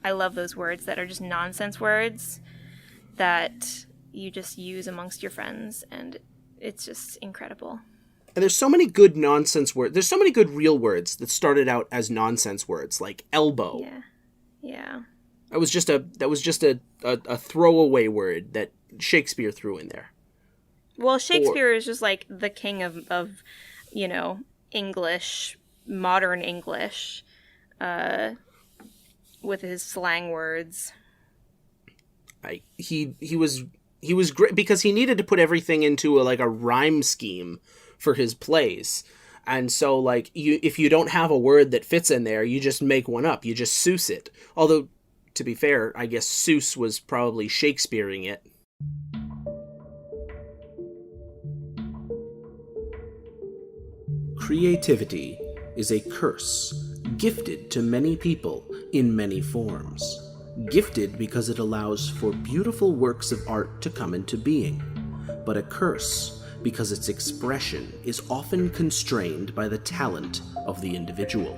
I love those words that are just nonsense words that you just use amongst your friends, and it's just incredible. And there's so many good nonsense words. There's so many good real words that started out as nonsense words, like elbow. Yeah. That was just a throwaway word that Shakespeare threw in there. Well, Shakespeare is just like the king of English, modern English, with his slang words. He was great because he needed to put everything into a rhyme scheme for his plays. And so, like, if you don't have a word that fits in there, you just make one up. You just Seuss it. Although, to be fair, I guess Seuss was probably Shakespeareing it. Creativity is a curse, gifted to many people in many forms. Gifted because it allows for beautiful works of art to come into being, but a curse because its expression is often constrained by the talent of the individual.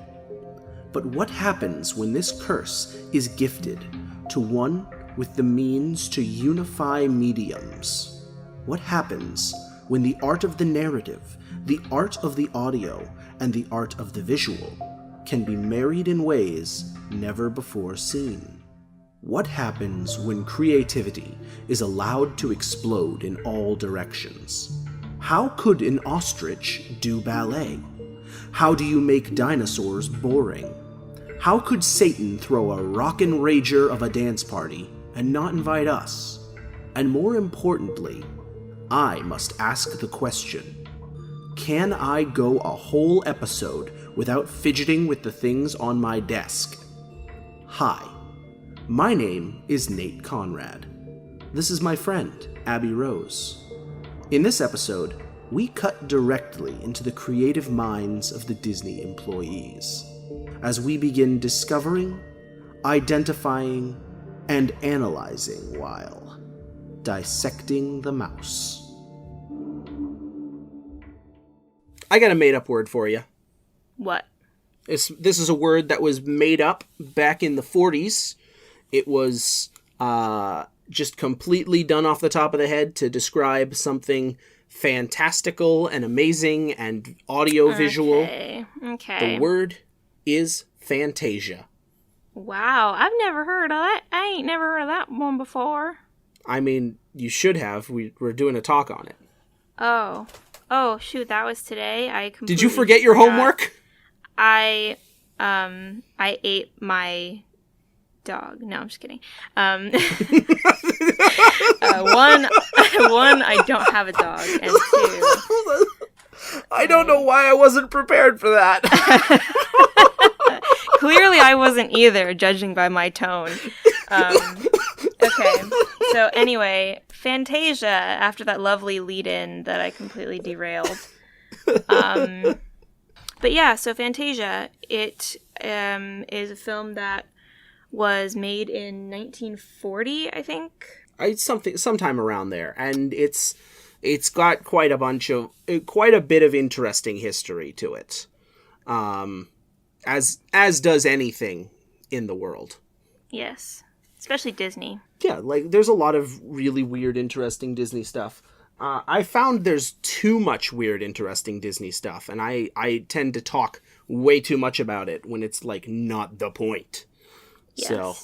But what happens when this curse is gifted to one with the means to unify mediums? What happens when the art of the narrative, the art of the audio, and the art of the visual can be married in ways never before seen? What happens when creativity is allowed to explode in all directions? How could an ostrich do ballet? How do you make dinosaurs boring? How could Satan throw a rockin' rager of a dance party and not invite us? And more importantly, I must ask the question, can I go a whole episode without fidgeting with the things on my desk? Hi, my name is Nate Conrad. This is my friend, Abby Rose. In this episode, we cut directly into the creative minds of the Disney employees as we begin discovering, identifying, and analyzing while dissecting the mouse. I got a made-up word for you. What? This is a word that was made up back in the 40s. It was just completely done off the top of the head to describe something fantastical and amazing and audio-visual. Okay. The word is Fantasia. Wow, I've never heard of that. I ain't never heard of that one before. I mean, you should have. We're doing a talk on it. Oh, shoot, that was today. Did you forget your homework? I ate my dog. No, I'm just kidding. One, I don't have a dog, and two, I don't know why I wasn't prepared for that. Clearly, I wasn't either, judging by my tone. Okay, so anyway, Fantasia, after that lovely lead-in that I completely derailed. But yeah, so Fantasia, it is a film that was made in 1940, I think. Sometime around there, and it's got quite a bit of interesting history to it, as does anything in the world. Yes, especially Disney. Yeah, like there's a lot of really weird, interesting Disney stuff. I found there's too much weird, interesting Disney stuff, and I tend to talk way too much about it when it's like not the point. Yes. So,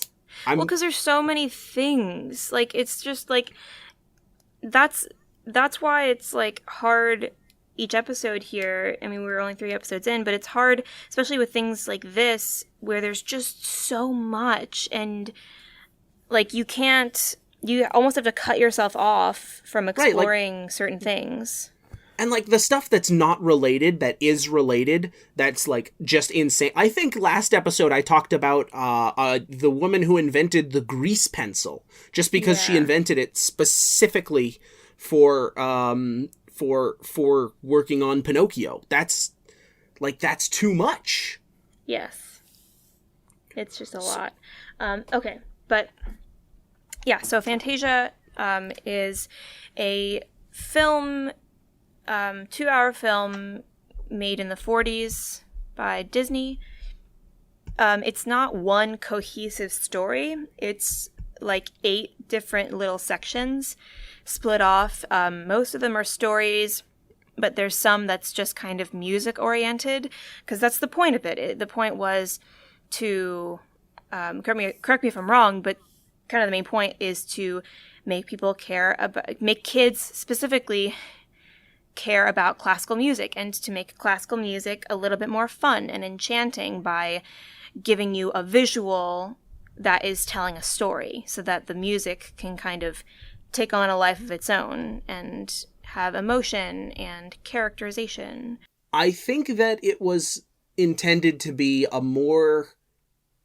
well, because there's so many things. Like it's just like that's why it's like hard each episode here. I mean, we were only 3 episodes in, but it's hard, especially with things like this, where there's just so much, and like you almost have to cut yourself off from exploring certain things. And like the stuff that's not related, that is related, that's like just insane. I think last episode I talked about the woman who invented the grease pencil, just because she invented it specifically for working on Pinocchio. That's too much. Yes. It's just a lot. Okay, but yeah, so Fantasia is a film, 2-hour film made in the 40s by Disney. It's not one cohesive story. It's like 8 different little sections split off. Most of them are stories, but there's some that's just kind of music oriented, because that's the point of it. The point was to, correct me if I'm wrong, but kind of the main point is to make kids specifically care about classical music, and to make classical music a little bit more fun and enchanting by giving you a visual that is telling a story, so that the music can kind of take on a life of its own and have emotion and characterization. I think that it was intended to be a more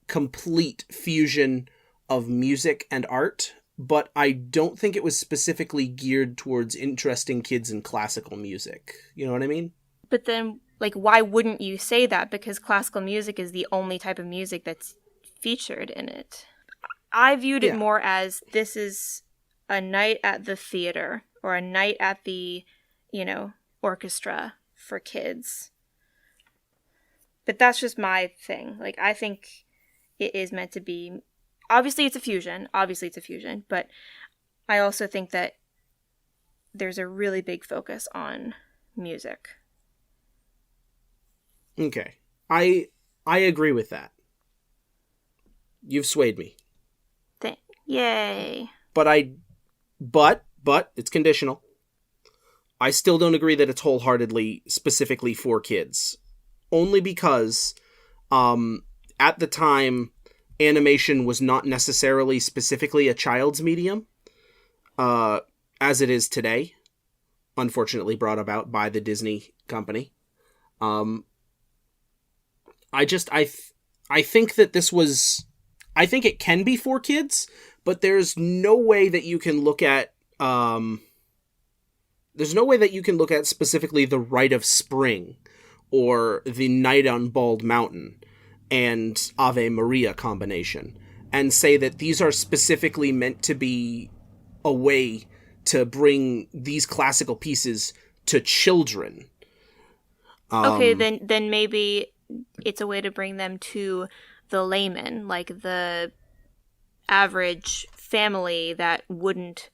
complete fusion of music and art, but I don't think it was specifically geared towards interesting kids in classical music. You know what I mean? But then, like, why wouldn't you say that? Because classical music is the only type of music that's featured in it. I viewed it more as, this is a night at the theater, or a night at the, orchestra for kids. But that's just my thing. Like, I think it is meant to be, obviously it's a fusion, but I also think that there's a really big focus on music. Okay. I agree with that. You've swayed me. Yay. But it's conditional. I still don't agree that it's wholeheartedly specifically for kids. Only because at the time, animation was not necessarily specifically a child's medium, as it is today, unfortunately brought about by the Disney company. I think that this was... I think it can be for kids, but there's no way that you can look at... there's no way that you can look at specifically The Rite of Spring or The Night on Bald Mountain and Ave Maria combination and say that these are specifically meant to be a way to bring these classical pieces to children. Okay, then maybe it's a way to bring them to the layman, like the average family that wouldn't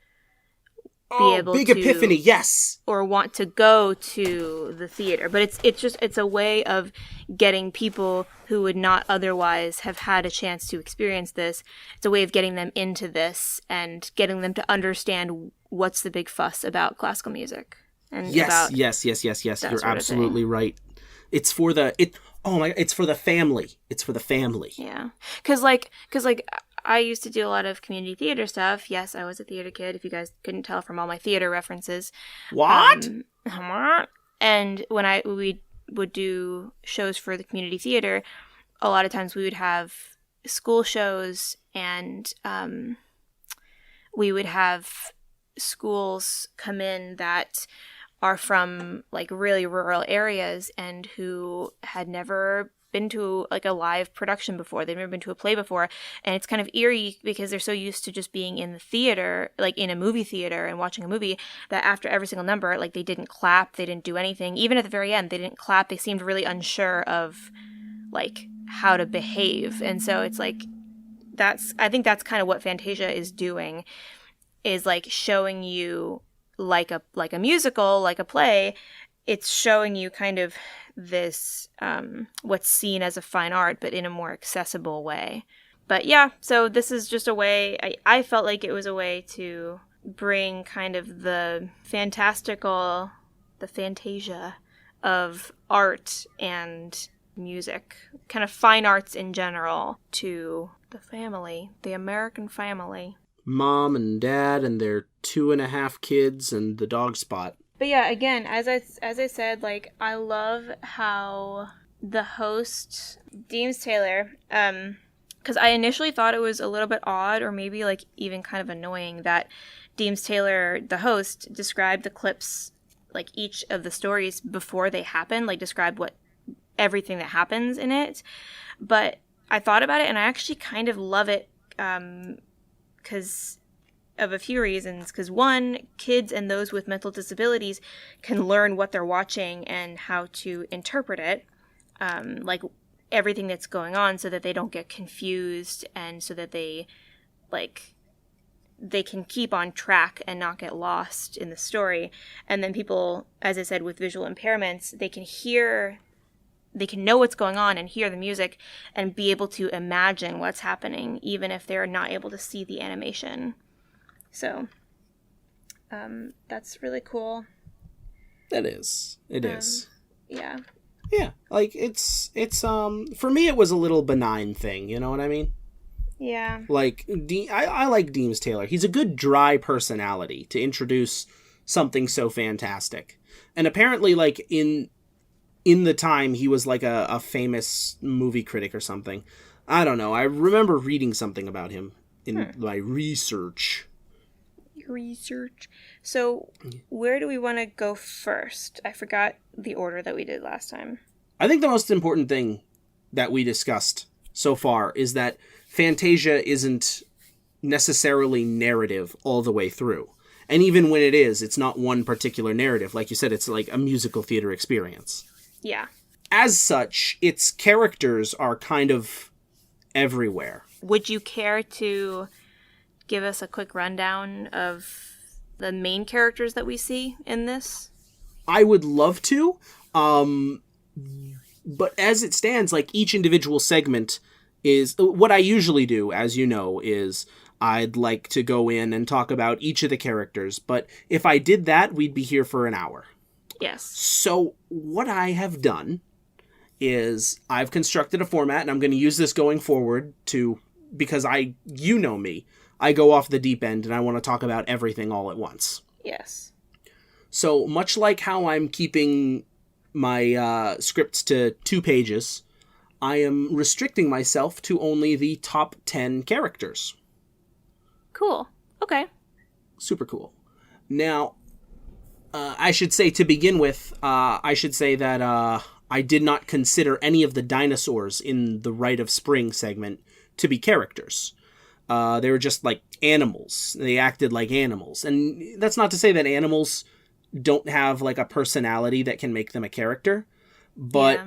be able big to... epiphany, yes! Or want to go to the theater. But it's a way of getting people who would not otherwise have had a chance to experience this. It's a way of getting them into this and getting them to understand what's the big fuss about classical music. And yes. You're absolutely right. It's for the it's for the family. It's for the family. Yeah. Cuz I used to do a lot of community theater stuff. Yes, I was a theater kid, if you guys couldn't tell from all my theater references. What? And when we would do shows for the community theater, a lot of times we would have school shows, and we would have schools come in that are from like really rural areas and who had never been to like a live production before. They've never been to a play before. And it's kind of eerie because they're so used to just being in the theater, like in a movie theater and watching a movie, that after every single number, like they didn't clap, they didn't do anything. Even at the very end, they didn't clap. They seemed really unsure of like how to behave. And so it's like, I think that's kind of what Fantasia is doing, is like showing you like a musical, like a play. It's showing you kind of this what's seen as a fine art, but in a more accessible way. But yeah, so this is just a way, I felt like it was a way to bring kind of the fantastical, the Fantasia of art and music, kind of fine arts in general, to the family, the American family. Mom and dad and their 2.5 kids and the dog Spot. But yeah, again, as I said, like, I love how the host, Deems Taylor, because I initially thought it was a little bit odd, or maybe like even kind of annoying, that Deems Taylor, the host, described the clips, like each of the stories before they happen, like described everything that happens in it. But I thought about it, and I actually kind of love it, because of a few reasons. Because one, kids and those with mental disabilities can learn what they're watching and how to interpret it. Like everything that's going on so that they don't get confused, and so that they can keep on track and not get lost in the story. And then people, as I said, with visual impairments, they can know what's going on and hear the music and be able to imagine what's happening, even if they're not able to see the animation. So that's really cool. It is. It is. Yeah. Yeah. Like, it's for me, it was a little benign thing. You know what I mean? Yeah. Like, I like Deems Taylor. He's a good dry personality to introduce something so fantastic. And apparently, like, in the time, he was like a famous movie critic or something. I don't know. I remember reading something about him in my research. So, where do we want to go first? I forgot the order that we did last time. I think the most important thing that we discussed so far is that Fantasia isn't necessarily narrative all the way through. And even when it is, it's not one particular narrative. Like you said, it's like a musical theater experience. Yeah. As such, its characters are kind of everywhere. Would you care to give us a quick rundown of the main characters that we see in this? I would love to. But as it stands, like, each individual segment is... What I usually do, as you know, is I'd like to go in and talk about each of the characters. But if I did that, we'd be here for an hour. Yes. So what I have done is I've constructed a format, and I'm going to use this going forward because you know me. I go off the deep end, and I want to talk about everything all at once. Yes. So much like how I'm keeping my scripts to 2 pages, I am restricting myself to only the top 10 characters. Cool. Okay. Super cool. Now, I should say to begin with, I should say that I did not consider any of the dinosaurs in the Rite of Spring segment to be characters. They were just like animals. They acted like animals. And that's not to say that animals don't have like a personality that can make them a character, but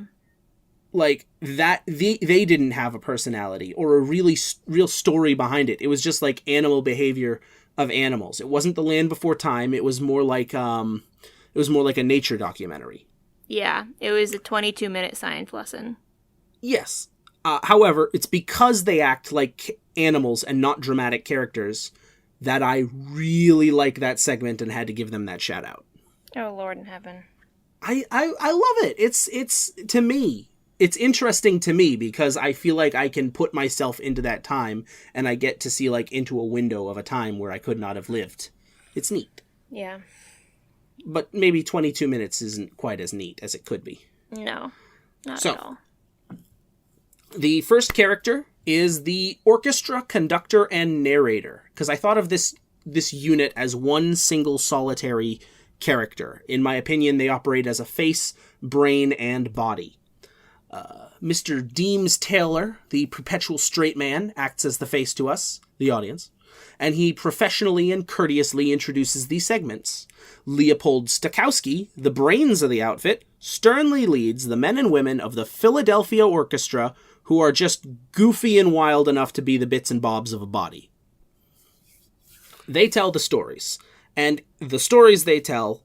like that they didn't have a personality or a real story behind it. It was just like animal behavior of animals. It wasn't The Land Before Time. It was more like a nature documentary. Yeah, it was a 22-minute science lesson. Yes. However, it's because they act like animals and not dramatic characters that I really like that segment and had to give them that shout out. Oh, Lord in heaven. I love it. It's to me, it's interesting to me because I feel like I can put myself into that time and I get to see like into a window of a time where I could not have lived. It's neat. Yeah. But maybe 22 minutes isn't quite as neat as it could be. No, not at all. The first character is the orchestra conductor and narrator, because I thought of this unit as one single solitary character. In my opinion, they operate as a face, brain, and body. Mr. Deems Taylor, the perpetual straight man, acts as the face to us, the audience, and he professionally and courteously introduces these segments. Leopold Stokowski, the brains of the outfit, sternly leads the men and women of the Philadelphia Orchestra who are just goofy and wild enough to be the bits and bobs of a body. They tell the stories, and the stories they tell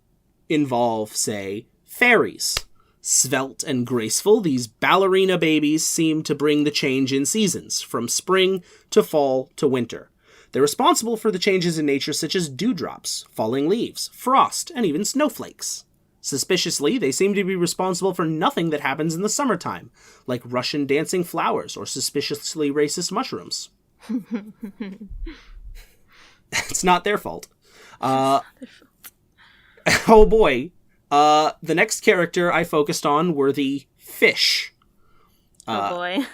involve, say, fairies. Svelte and graceful, these ballerina babies seem to bring the change in seasons, from spring to fall to winter. They're responsible for the changes in nature such as dewdrops, falling leaves, frost, and even snowflakes. Suspiciously, they seem to be responsible for nothing that happens in the summertime, like Russian dancing flowers or suspiciously racist mushrooms. It's not their fault. Oh boy. The next character I focused on were the fish. Oh boy.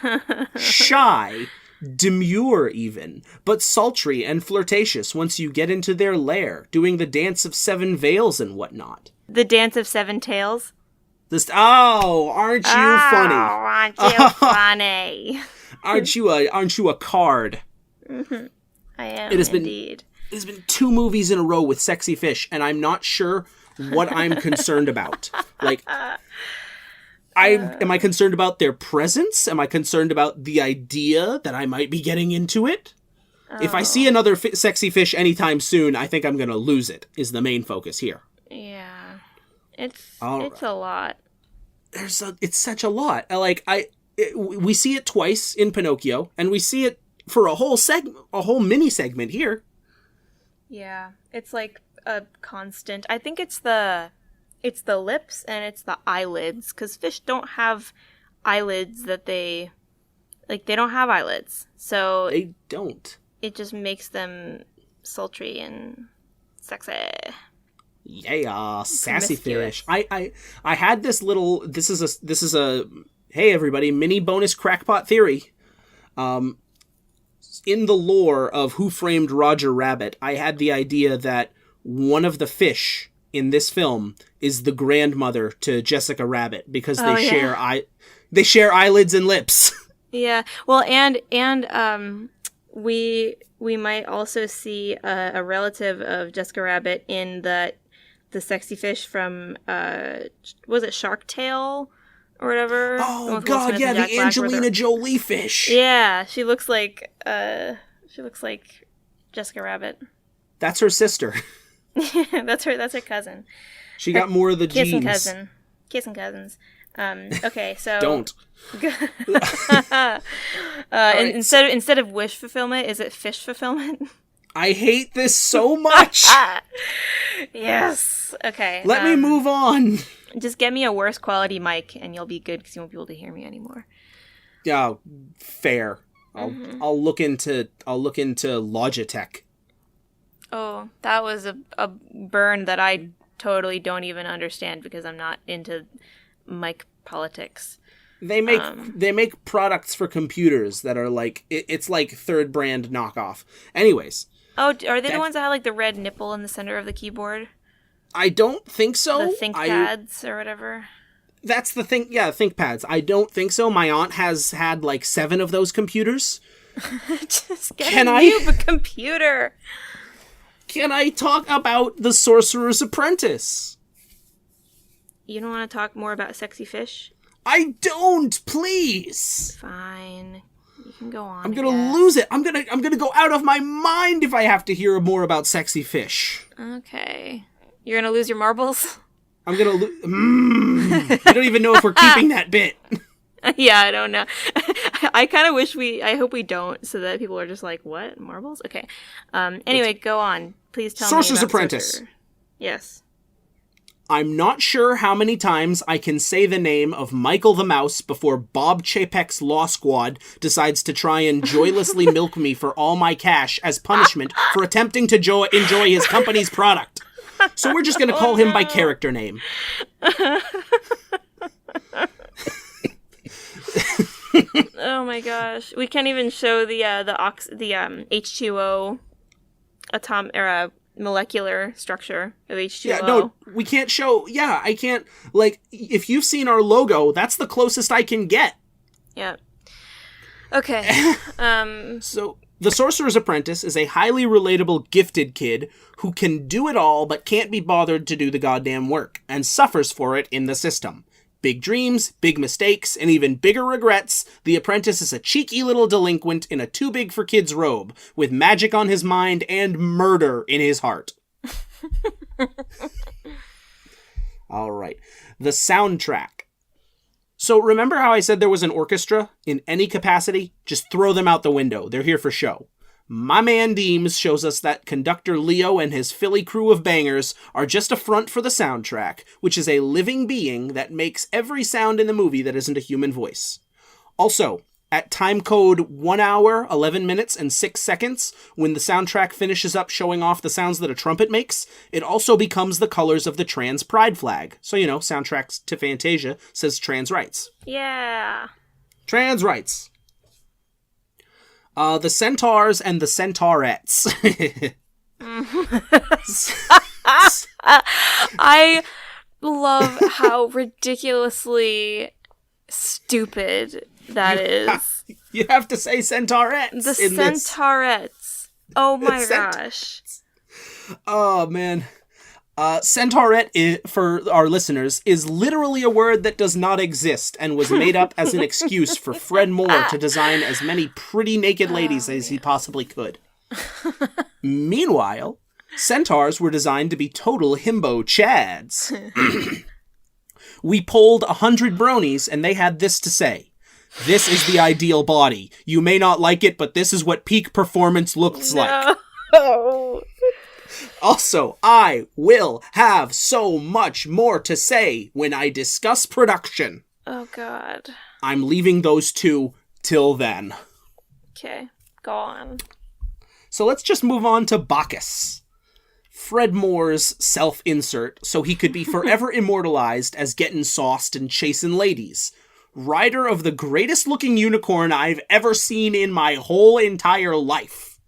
Shy, demure even, but sultry and flirtatious once you get into their lair, doing the dance of 7 veils and whatnot. The dance of 7 tails? Aren't you funny? Aren't you funny? Aren't you a card? Mm-hmm. I am, indeed. It has been 2 movies in a row with sexy fish, and I'm not sure what I'm concerned about. Like, Am I concerned about their presence? Am I concerned about the idea that I might be getting into it? If I see another sexy fish anytime soon, I think I'm going to lose it, is the main focus here. Yeah. It's a lot. It's such a lot. We see it twice in Pinocchio, and we see it for a whole mini segment here. Yeah. It's like a constant. I think it's the lips and it's the eyelids, because fish don't have eyelids they don't have eyelids. So they don't. It just makes them sultry and sexy. Yeah, sassy fish. I had this is a hey everybody, mini bonus crackpot theory. In the lore of Who Framed Roger Rabbit, I had the idea that one of the fish in this film is the grandmother to Jessica Rabbit, because they share eyelids and lips. Yeah. Well, and we might also see a relative of Jessica Rabbit in the sexy fish from was it Shark Tale or whatever? Oh God, yeah, the Angelina Jolie fish. Yeah, she looks like Jessica Rabbit. That's her sister. That's her cousin. She got more of the genes. Kissing cousins. Okay, so don't. Instead of wish fulfillment, is it fish fulfillment? I hate this so much. Yes. Okay. Let me move on. Just get me a worse quality mic, and you'll be good because you won't be able to hear me anymore. Yeah, fair. I'll look into Logitech. Oh, that was a burn that I totally don't even understand because I'm not into mic politics. They make products for computers that are like it's like third brand knockoff. Anyways. Oh, are they the ones that have like the red nipple in the center of the keyboard? I don't think so. The ThinkPads or whatever. That's the thing. Yeah, ThinkPads. I don't think so. My aunt has had like 7 of those computers. Just get a new computer. Can I talk about The Sorcerer's Apprentice? You don't want to talk more about sexy fish? I don't, please. Fine. You can go on. I'm gonna lose it. I'm gonna go out of my mind if I have to hear more about sexy fish. Okay. You're gonna lose your marbles? I'm gonna lose. I don't even know if we're keeping that bit. Yeah, I don't know. I kind of wish I hope we don't, so that people are just like, what? Marbles? Okay. Anyway, go on. Please tell me about Sorcerer's Apprentice. Sorcerer. Yes. I'm not sure how many times I can say the name of Michael the Mouse before Bob Chapek's Law Squad decides to try and joylessly milk me for all my cash as punishment for attempting to enjoy his company's product. So we're just going to call him by character name. Oh my gosh. We can't even show the H2O molecular structure of H2O. Yeah, no, we can't show. Yeah, I can't. Like, if you've seen our logo, that's the closest I can get. Yeah. Okay. So, The Sorcerer's Apprentice is a highly relatable, gifted kid who can do it all but can't be bothered to do the goddamn work, and suffers for it in the system. Big dreams, big mistakes, and even bigger regrets, the apprentice is a cheeky little delinquent in a too-big-for-kids robe, with magic on his mind and murder in his heart. All right. The soundtrack. So remember how I said there was an orchestra in any capacity? Just throw them out the window. They're here for show. My man Deems shows us that conductor Leo and his Philly crew of bangers are just a front for the soundtrack, which is a living being that makes every sound in the movie that isn't a human voice. Also, at time code 1 hour, 11 minutes, and 6 seconds, when the soundtrack finishes up showing off the sounds that a trumpet makes, it also becomes the colors of the trans pride flag. So, you know, soundtracks to Fantasia says trans rights. Yeah. Trans rights. The centaurs and the centaurettes. I love how ridiculously stupid that is. You have to say centaurettes. The centaurettes. Oh my gosh. Oh man. Centaurette, for our listeners, is literally a word that does not exist and was made up as an excuse for Fred Moore to design as many pretty naked ladies as he possibly could. Meanwhile, centaurs were designed to be total himbo chads. We polled 100 bronies, and they had this to say. This is the ideal body. You may not like it, but this is what peak performance looks like. Also, I will have so much more to say when I discuss production. Oh, God. I'm leaving those two till then. Okay, go on. So let's just move on to Bacchus. Fred Moore's self-insert so he could be forever immortalized as getting sauced and chasing ladies. Rider of the greatest looking unicorn I've ever seen in my whole entire life.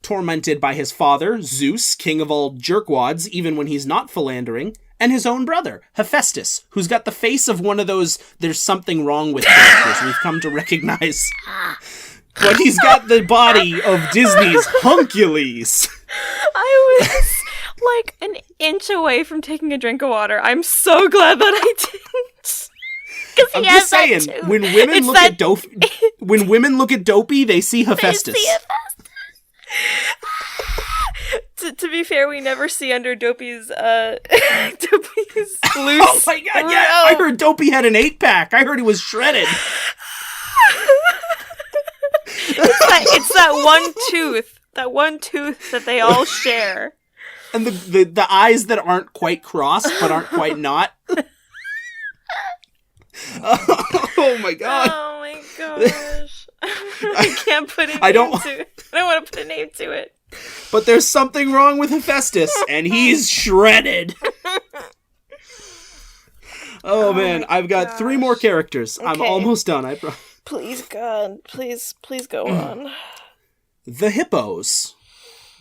Tormented by his father, Zeus, king of all jerkwads, even when he's not philandering, and his own brother, Hephaestus, who's got the face of one of those there's something wrong with characters we've come to recognize. But he's got the body of Disney's Huncules. I was like an inch away from taking a drink of water. I'm so glad that I didn't. I'm just saying, when women look at Dopey, they see Hephaestus. To be fair, we never see under Dopey's Dopey's loose. Oh my god, yeah! I heard Dopey had an 8-pack. I heard he was shredded. It's that one tooth. That one tooth that they all share. And the eyes that aren't quite crossed, but aren't quite not. Oh my god. Oh my gosh. I can't put a name to it. I don't want to put a name to it. But there's something wrong with Hephaestus, and he's shredded. Oh man, I've got 3 more characters. Okay. I'm almost done, I promise. Please, God. Please go on. The hippos.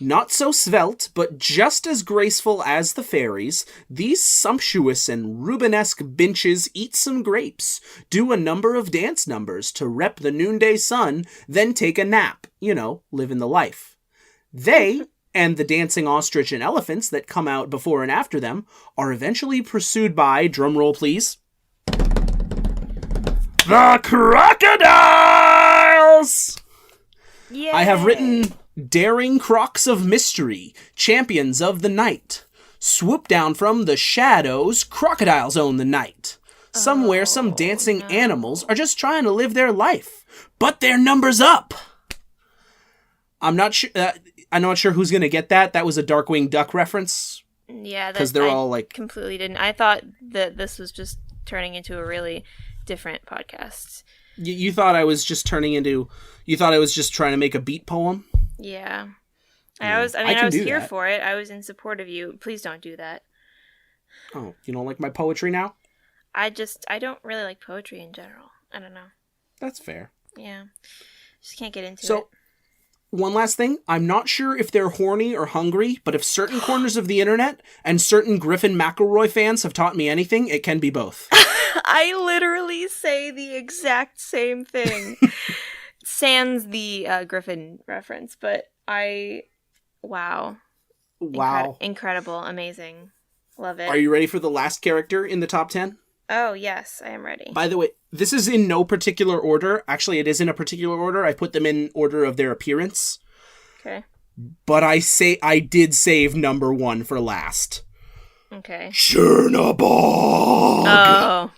Not so svelte, but just as graceful as the fairies, these sumptuous and Rubenesque benches eat some grapes, do a number of dance numbers to rep the noonday sun, then take a nap, living the life. They, and the dancing ostrich and elephants that come out before and after them, are eventually pursued by, drumroll please, the crocodiles! Yay! I have written daring crocs of mystery, champions of the night. Swoop down from the shadows, crocodiles own the night. Somewhere some dancing animals are just trying to live their life, but their number's up. I'm not sure who's going to get that. That was a Darkwing Duck reference. Yeah, because they're all like completely didn't. I thought that this was just turning into a really different podcast. You thought I was just you thought I was just trying to make a beat poem? Yeah. I was here for it. I was in support of you. Please don't do that. Oh, you don't like my poetry now? I don't really like poetry in general. I don't know. That's fair. Yeah. Just can't get into it. So, one last thing. I'm not sure if they're horny or hungry, but if certain corners of the internet and certain Griffin McElroy fans have taught me anything, it can be both. I literally say the exact same thing. Sans the Griffin reference, but wow. Incredible, amazing. Love it. Are you ready for the last character in the top 10? Oh, yes, I am ready. By the way, this is in no particular order. Actually, it is in a particular order. I put them in order of their appearance. Okay. But I did save number 1 for last. Okay. Chernabog! Oh.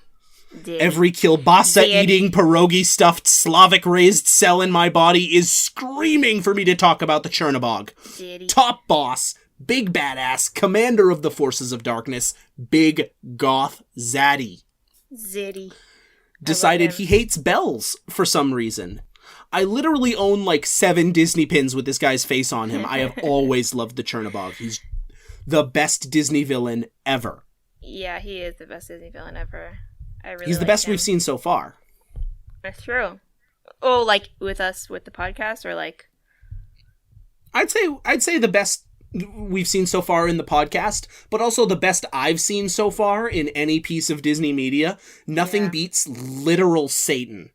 Every kielbasa-eating, pierogi-stuffed, Slavic-raised cell in my body is screaming for me to talk about the Chernabog. Top boss, big badass, commander of the forces of darkness, big goth zaddy. Zitty. Decided he hates bells for some reason. I literally own like 7 Disney pins with this guy's face on him. I have always loved the Chernabog. He's the best Disney villain ever. Yeah, he is the best Disney villain ever. He's the best we've seen so far. That's true. Oh, like with us with the podcast, or like? I'd say the best we've seen so far in the podcast, but also the best I've seen so far in any piece of Disney media. Nothing beats literal Satan.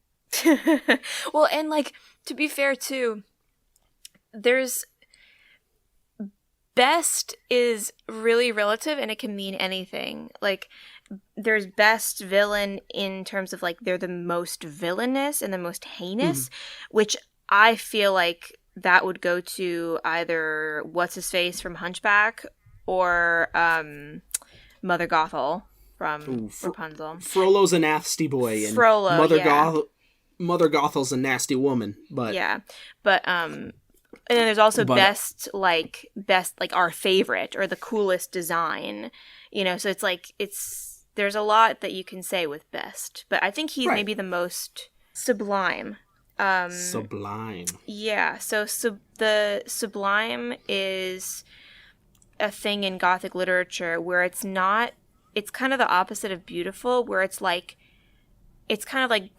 Well, and like, to be fair too, there's best is really relative, and it can mean anything. Like, there's best villain in terms of, like, they're the most villainous and the most heinous, which I feel like that would go to either What's-His-Face from Hunchback or Mother Gothel from Rapunzel. Frollo's a nasty boy, and Mother Gothel's a nasty woman, but... Yeah, but, and then there's also best, our favorite, or the coolest design, you know, so it's like, there's a lot that you can say with best, but I think he's maybe the most sublime. Sublime. Yeah, so the sublime is a thing in Gothic literature where it's kind of the opposite of beautiful, where it's like, it's kind of like,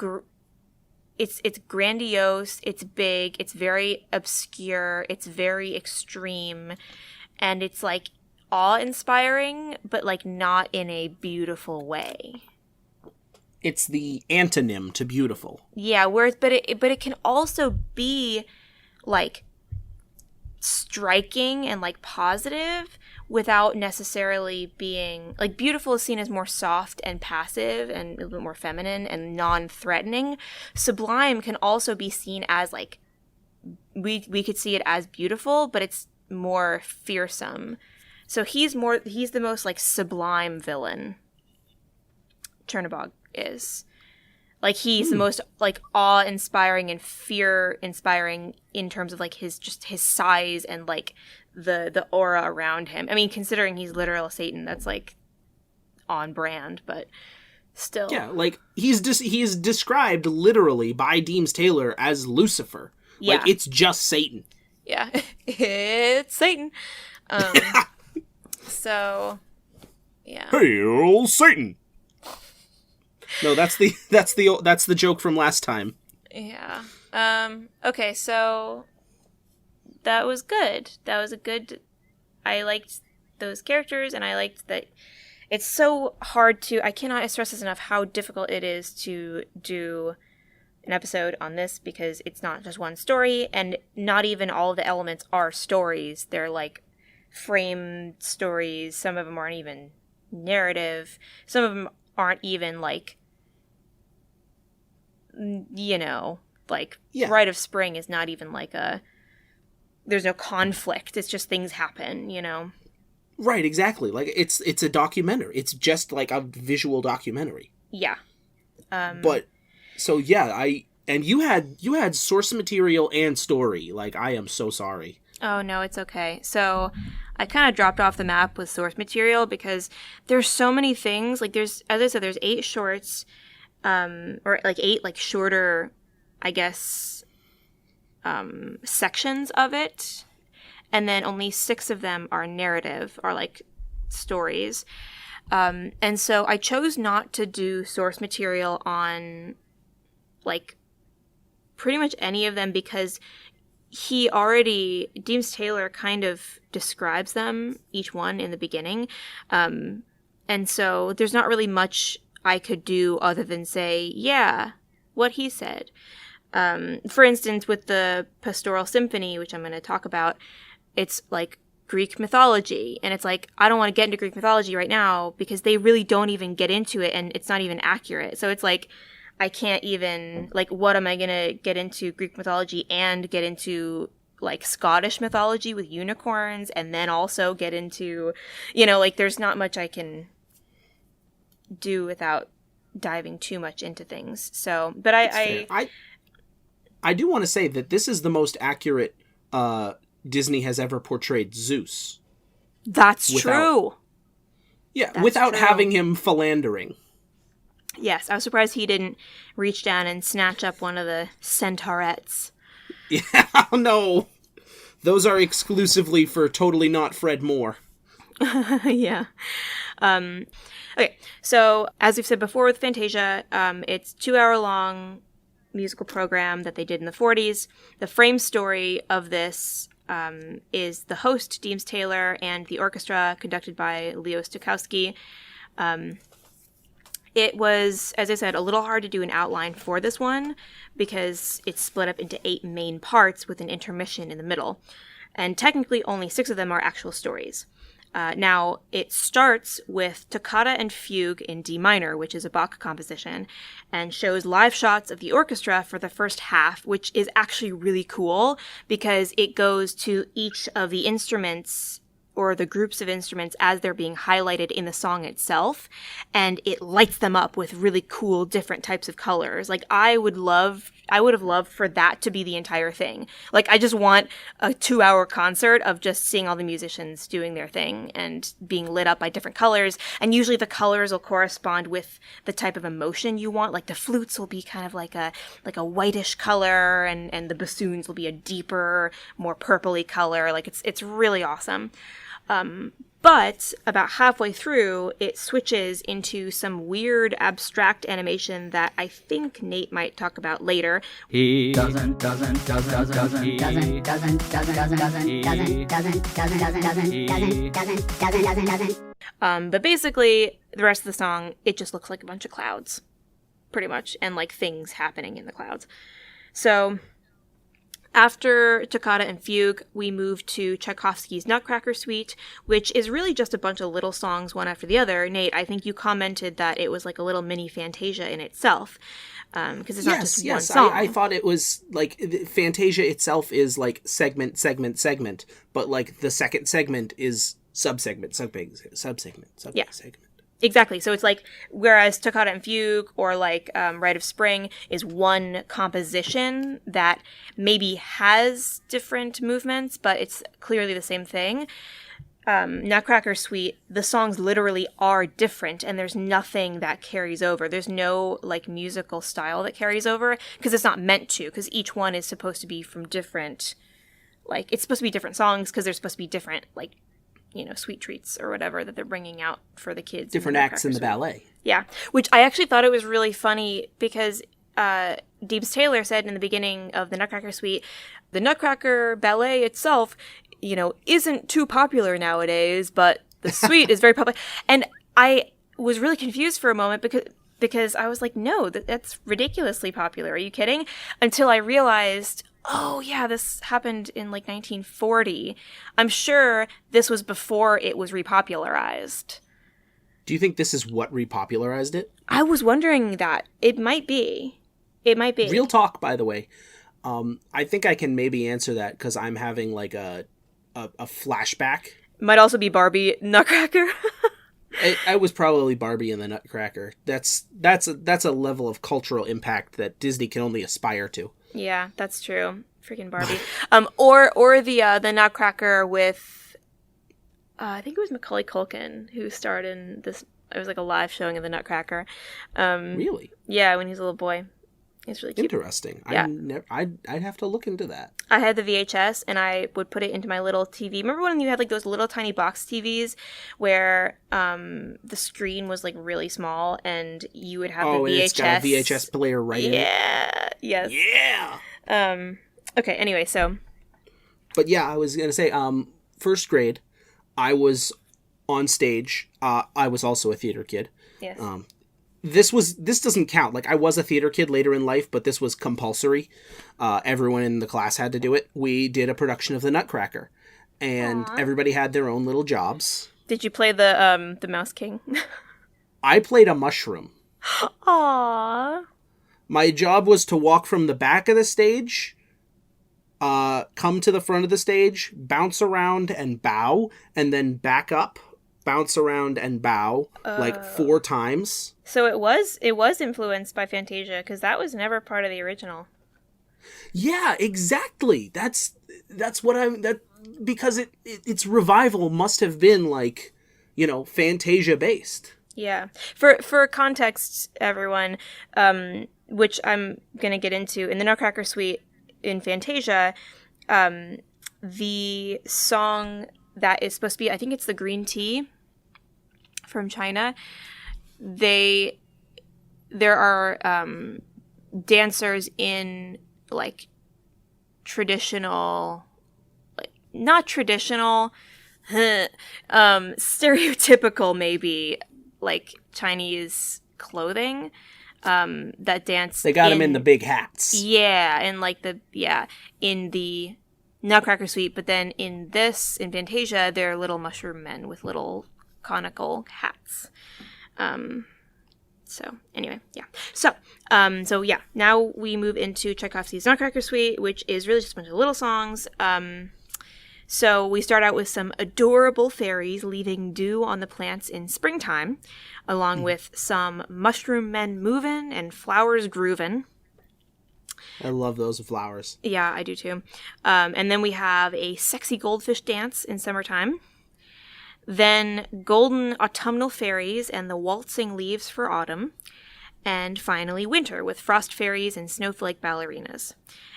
it's grandiose, it's big, it's very obscure, it's very extreme, and it's like awe-inspiring, but like not in a beautiful way. It's the antonym to beautiful. Yeah, but it can also be like striking and like positive without necessarily being like, beautiful is seen as more soft and passive and a little bit more feminine and non-threatening. Sublime can also be seen as like, we could see it as beautiful, but it's more fearsome. So he's the most like sublime villain. Chernabog is. Like, he's the most like awe-inspiring and fear-inspiring in terms of like his size and like the aura around him. I mean, considering he's literal Satan, that's like on brand, but still. Yeah, like he's described literally by Deems Taylor as Lucifer. Yeah. Like, it's just Satan. Yeah, it's Satan. So, yeah. Hail Satan! No, that's the joke from last time. Yeah. Okay, so that was good. I liked those characters, and I liked that it's so hard I cannot stress this enough how difficult it is to do an episode on this, because it's not just one story, and not even all of the elements are stories. They're like framed stories. Some of them aren't even narrative. Some of them aren't even like, you know, like Rite of Spring is not even like there's no conflict. It's just things happen, you know? Right, exactly. Like, it's a documentary. It's just like a visual documentary. Yeah. But, so yeah, and you had source material and story. Like, I am so sorry. Oh, no, it's okay. So I kind of dropped off the map with source material because there's so many things. Like, as I said, there's 8 shorts, or like 8 like shorter, I guess, sections of it. And then only 6 of them are narrative, or like stories. And so I chose not to do source material on like pretty much any of them, because Deems Taylor kind of describes them, each one, in the beginning. And so there's not really much I could do other than say, yeah, what he said. For instance, with the Pastoral Symphony, which I'm going to talk about, it's like Greek mythology. And it's like, I don't want to get into Greek mythology right now because they really don't even get into it, and it's not even accurate. So it's like, I can't even, like, what am I going to get into Greek mythology and get into, like, Scottish mythology with unicorns, and then also get into, you know, like, there's not much I can do without diving too much into things. So, but I do want to say that this is the most accurate Disney has ever portrayed Zeus. That's true. Yeah, without having him philandering. Yes, I was surprised he didn't reach down and snatch up one of the centaurettes. Yeah, no. Those are exclusively for Totally Not Fred Moore. Yeah. Okay, so as we've said before with Fantasia, it's 2-hour-long musical program that they did in the 40s. The frame story of this is the host, Deems Taylor, and the orchestra, conducted by Leo Stokowski. It was, as I said, a little hard to do an outline for this one because it's split up into 8 main parts with an intermission in the middle. And technically only 6 of them are actual stories. Now, it starts with Toccata and Fugue in D minor, which is a Bach composition, and shows live shots of the orchestra for the first half, which is actually really cool because it goes to each of the instruments or the groups of instruments as they're being highlighted in the song itself, and it lights them up with really cool different types of colors. Like, I would have loved for that to be the entire thing. Like, I just want a 2-hour concert of just seeing all the musicians doing their thing and being lit up by different colors, and usually the colors will correspond with the type of emotion you want. Like, the flutes will be kind of like a whitish color, and the bassoons will be a deeper, more purpley color. Like, it's really awesome. But about halfway through, it switches into some weird abstract animation that I think Nate might talk about later. But basically, the rest of the song, it just looks like a bunch of clouds, pretty much, and like things happening in the clouds. So after Toccata and Fugue, we move to Tchaikovsky's Nutcracker Suite, which is really just a bunch of little songs one after the other. Nate, I think you commented that it was like a little mini Fantasia in itself, because it's not just one song. I thought it was like Fantasia itself is like segment, but like the second segment is subsegment. Exactly. So it's like, whereas Toccata and Fugue or like Rite of Spring is one composition that maybe has different movements, but it's clearly the same thing. Nutcracker Suite, the songs literally are different, and there's nothing that carries over. There's no like musical style that carries over because it's not meant to, because each one is supposed to be from different, like, it's supposed to be different songs because they're supposed to be different, like, you know, sweet treats or whatever that they're bringing out for the kids. Different acts in the ballet. Yeah, which I actually thought it was really funny because Deebs Taylor said in the beginning of the Nutcracker Suite, the Nutcracker ballet itself, you know, isn't too popular nowadays, but the suite is very popular. And I was really confused for a moment because I was like, no, that's ridiculously popular. Are you kidding? Until I realized, oh, yeah, this happened in like 1940. I'm sure this was before it was repopularized. Do you think this is what repopularized it? I was wondering that. It might be. Real talk, by the way. I think I can maybe answer that because I'm having like a flashback. Might also be Barbie Nutcracker. I was probably Barbie in the Nutcracker. That's a level of cultural impact that Disney can only aspire to. Yeah, that's true. Freaking Barbie. Or the Nutcracker with, I think it was Macaulay Culkin who starred in this. It was like a live showing of the Nutcracker. Really? Yeah, when he was a little boy. It's really cute. Interesting. Yeah. I'd have to look into that. I had the VHS and I would put it into my little TV. Remember when you had like those little tiny box TVs where the screen was like really small and you would have the VHS. Oh, it's got a VHS player right in it. Yeah. Yes. Yeah. Okay. Anyway, so. But yeah, I was gonna say, first grade, I was on stage. I was also a theater kid. Yes. This doesn't count. Like, I was a theater kid later in life, but this was compulsory. Everyone in the class had to do it. We did a production of the Nutcracker, and everybody had their own little jobs. Did you play the Mouse King? I played a mushroom. Aww. My job was to walk from the back of the stage, come to the front of the stage, bounce around and bow, and then back up, bounce around and bow like 4 times. So it was influenced by Fantasia because that was never part of the original. Yeah, exactly. That's what because its revival must have been like, you know, Fantasia based. Yeah. For context, everyone, which I'm going to get into in the Nutcracker Suite in Fantasia, the song that is supposed to be, I think it's the Green Tea from China. There are dancers in like traditional, like not traditional, stereotypical maybe like Chinese clothing that dance. They got them in the big hats. Yeah, and like in the Nutcracker Suite, but then in Fantasia, they're little mushroom men with little conical hats. So anyway, yeah. So yeah. Now we move into Tchaikovsky's Nutcracker Suite, which is really just a bunch of little songs. So we start out with some adorable fairies leaving dew on the plants in springtime, along with some mushroom men moving and flowers grooving. I love those flowers. Yeah, I do too. And then we have a sexy goldfish dance in summertime. Then golden autumnal fairies and the waltzing leaves for autumn. And finally winter with frost fairies and snowflake ballerinas.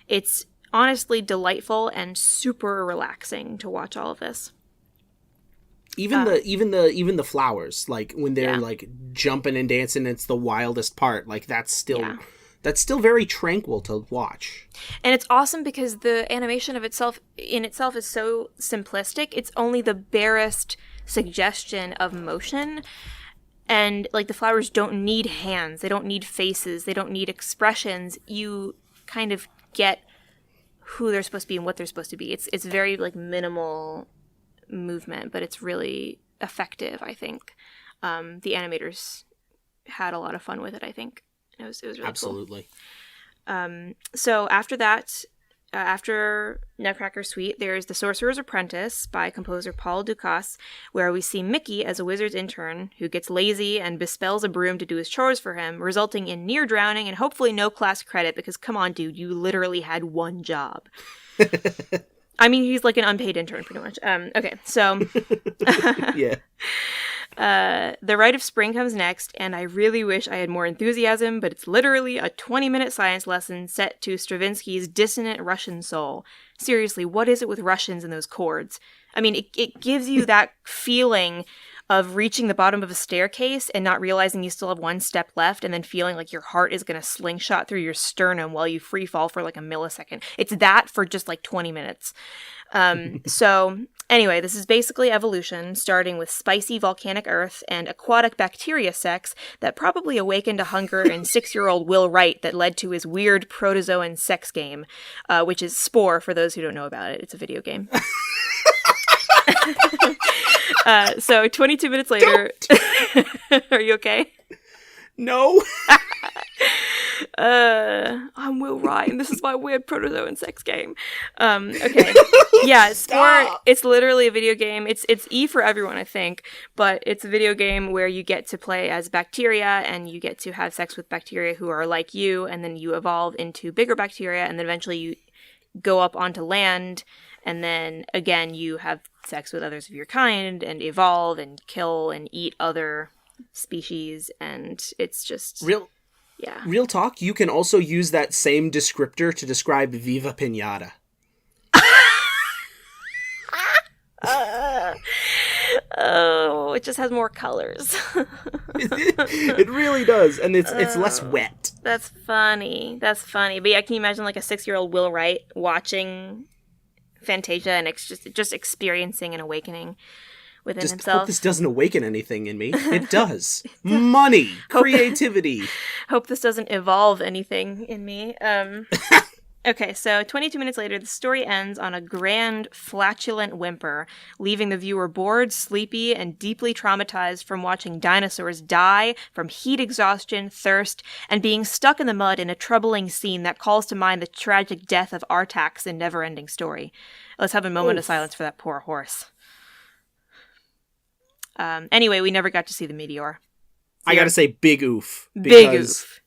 It's honestly delightful and super relaxing to watch all of this. Even the flowers, like when they're like jumping and dancing, it's the wildest part. Like that's still very tranquil to watch. And it's awesome because the animation of itself is so simplistic. It's only the barest suggestion of motion. And like the flowers don't need hands, they don't need faces, they don't need expressions. You kind of get who they're supposed to be and what they're supposed to be. It's very like minimal movement, but it's really effective, I think. The animators had a lot of fun with it, I think. It was really absolutely cool. So after that, after Nutcracker Suite, there's The Sorcerer's Apprentice by composer Paul Dukas, where we see Mickey as a wizard's intern who gets lazy and bespells a broom to do his chores for him, resulting in near drowning and hopefully no class credit because, come on, dude, you literally had one job. I mean, he's like an unpaid intern, pretty much. Okay, so... yeah. The Rite of Spring comes next, and I really wish I had more enthusiasm, but it's literally a 20-minute science lesson set to Stravinsky's dissonant Russian soul. Seriously, what is it with Russians and those chords? I mean, it gives you that feeling of reaching the bottom of a staircase and not realizing you still have one step left, and then feeling like your heart is going to slingshot through your sternum while you free fall for like a millisecond. It's that for just like 20 minutes. So anyway, this is basically evolution, starting with spicy volcanic earth and aquatic bacteria sex that probably awakened a hunger in 6-year-old Will Wright that led to his weird protozoan sex game, which is Spore, for those who don't know about it. It's a video game. So 22 minutes later... Are you okay? No. I'm Will Wright, and this is my weird protozoan sex game. Okay. Yeah, Spore, it's literally a video game. It's E for everyone, I think, but it's a video game where you get to play as bacteria, and you get to have sex with bacteria who are like you, and then you evolve into bigger bacteria, and then eventually you go up onto land, and then, again, you have sex with others of your kind, and evolve, and kill, and eat other species, and it's just... Real talk, you can also use that same descriptor to describe Viva Pinata. Oh, it just has more colors. It really does, and it's less wet. That's funny. But yeah, can you imagine like a 6-year-old Will Wright watching Fantasia and just experiencing an awakening within himself? Hope this doesn't awaken anything in me. It does. Money, creativity. Hope this doesn't evolve anything in me. Okay, so 22 minutes later, the story ends on a grand, flatulent whimper, leaving the viewer bored, sleepy, and deeply traumatized from watching dinosaurs die from heat exhaustion, thirst, and being stuck in the mud in a troubling scene that calls to mind the tragic death of Artax in Neverending Story. Let's have a moment of silence for that poor horse. Anyway, we never got to see the meteor. I gotta say, big oof. Big oof.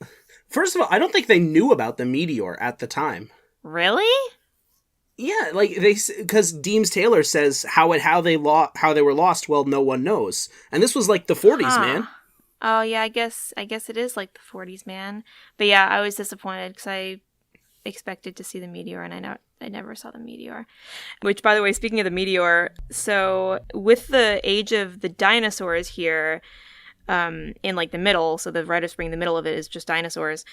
First of all, I don't think they knew about the meteor at the time. Really? Yeah, like because Deems Taylor says how they were lost. Well, no one knows, and this was like the 40s, man. Oh yeah, I guess it is like the 40s, man. But yeah, I was disappointed because I expected to see the meteor, and I never saw the meteor. Which, by the way, speaking of the meteor, so with the age of the dinosaurs here. In like the middle, so the Rite of Spring, the middle of it is just dinosaurs.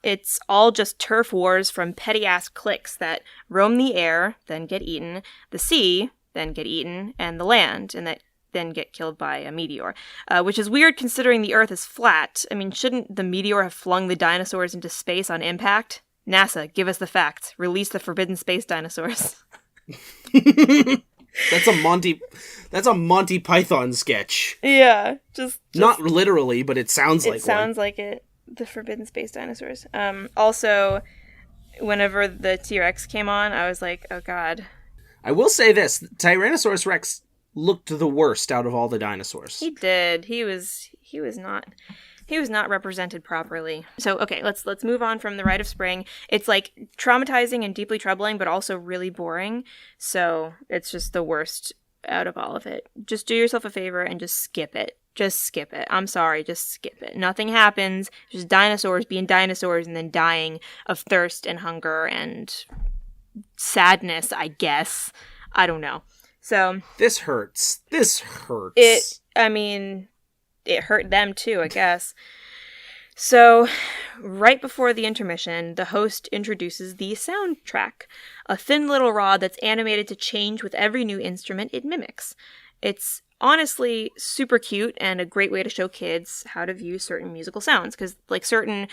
It's all just turf wars from petty ass cliques that roam the air, then get eaten, the sea, then get eaten, and the land, and that then get killed by a meteor, which is weird considering the Earth is flat. I mean, shouldn't the meteor have flung the dinosaurs into space on impact? NASA, give us the facts. Release the forbidden space dinosaurs. That's a Monty Python sketch. Yeah, just not literally, but it sounds like it. It sounds like it. The forbidden space dinosaurs. Also, whenever the T-Rex came on, I was like, oh god. I will say this, Tyrannosaurus Rex looked the worst out of all the dinosaurs. He did. He was not represented properly. So, okay, let's move on from the Rite of Spring. It's like traumatizing and deeply troubling, but also really boring. So it's just the worst out of all of it. Just do yourself a favor and just skip it. Just skip it. I'm sorry, just skip it. Nothing happens. Just dinosaurs being dinosaurs and then dying of thirst and hunger and sadness, I guess. I don't know. So This hurts. It hurt them too, I guess. So, right before the intermission, the host introduces the soundtrack, a thin little rod that's animated to change with every new instrument it mimics. It's honestly super cute and a great way to show kids how to view certain musical sounds, because certain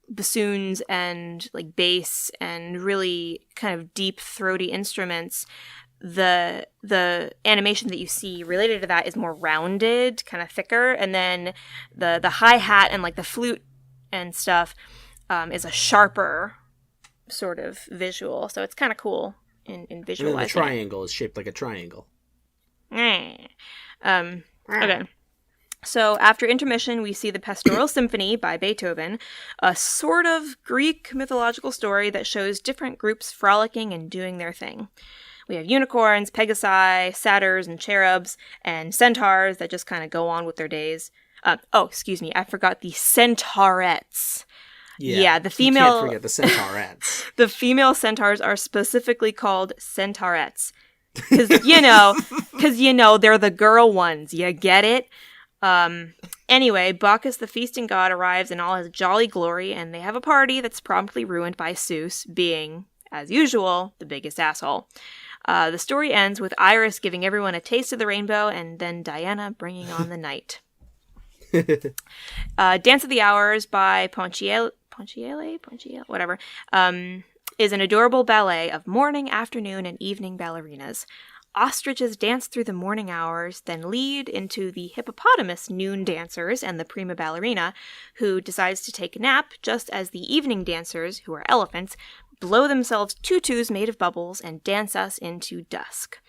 bassoons and bass and really kind of deep throaty instruments, the animation that you see related to that is more rounded, kind of thicker, and then the hi-hat and the flute and stuff is a sharper sort of visual, so it's kind of cool in visualizing. And the triangle is shaped like a triangle. Okay. So after intermission, we see the Pastoral Symphony by Beethoven, a sort of Greek mythological story that shows different groups frolicking and doing their thing. We have unicorns, pegasi, satyrs, and cherubs, and centaurs that just kind of go on with their days. I forgot the centaurettes. Yeah, the female... You can't forget the centaurettes. The female centaurs are specifically called centaurettes. Because, they're the girl ones. You get it? Anyway, Bacchus, the feasting god, arrives in all his jolly glory, and they have a party that's promptly ruined by Zeus being, as usual, the biggest asshole. The story ends with Iris giving everyone a taste of the rainbow, and then Diana bringing on the night. Dance of the Hours by Ponchielli, whatever, is an adorable ballet of morning, afternoon, and evening ballerinas. Ostriches dance through the morning hours, then lead into the hippopotamus noon dancers and the prima ballerina, who decides to take a nap just as the evening dancers, who are elephants, blow themselves tutus made of bubbles and dance us into dusk.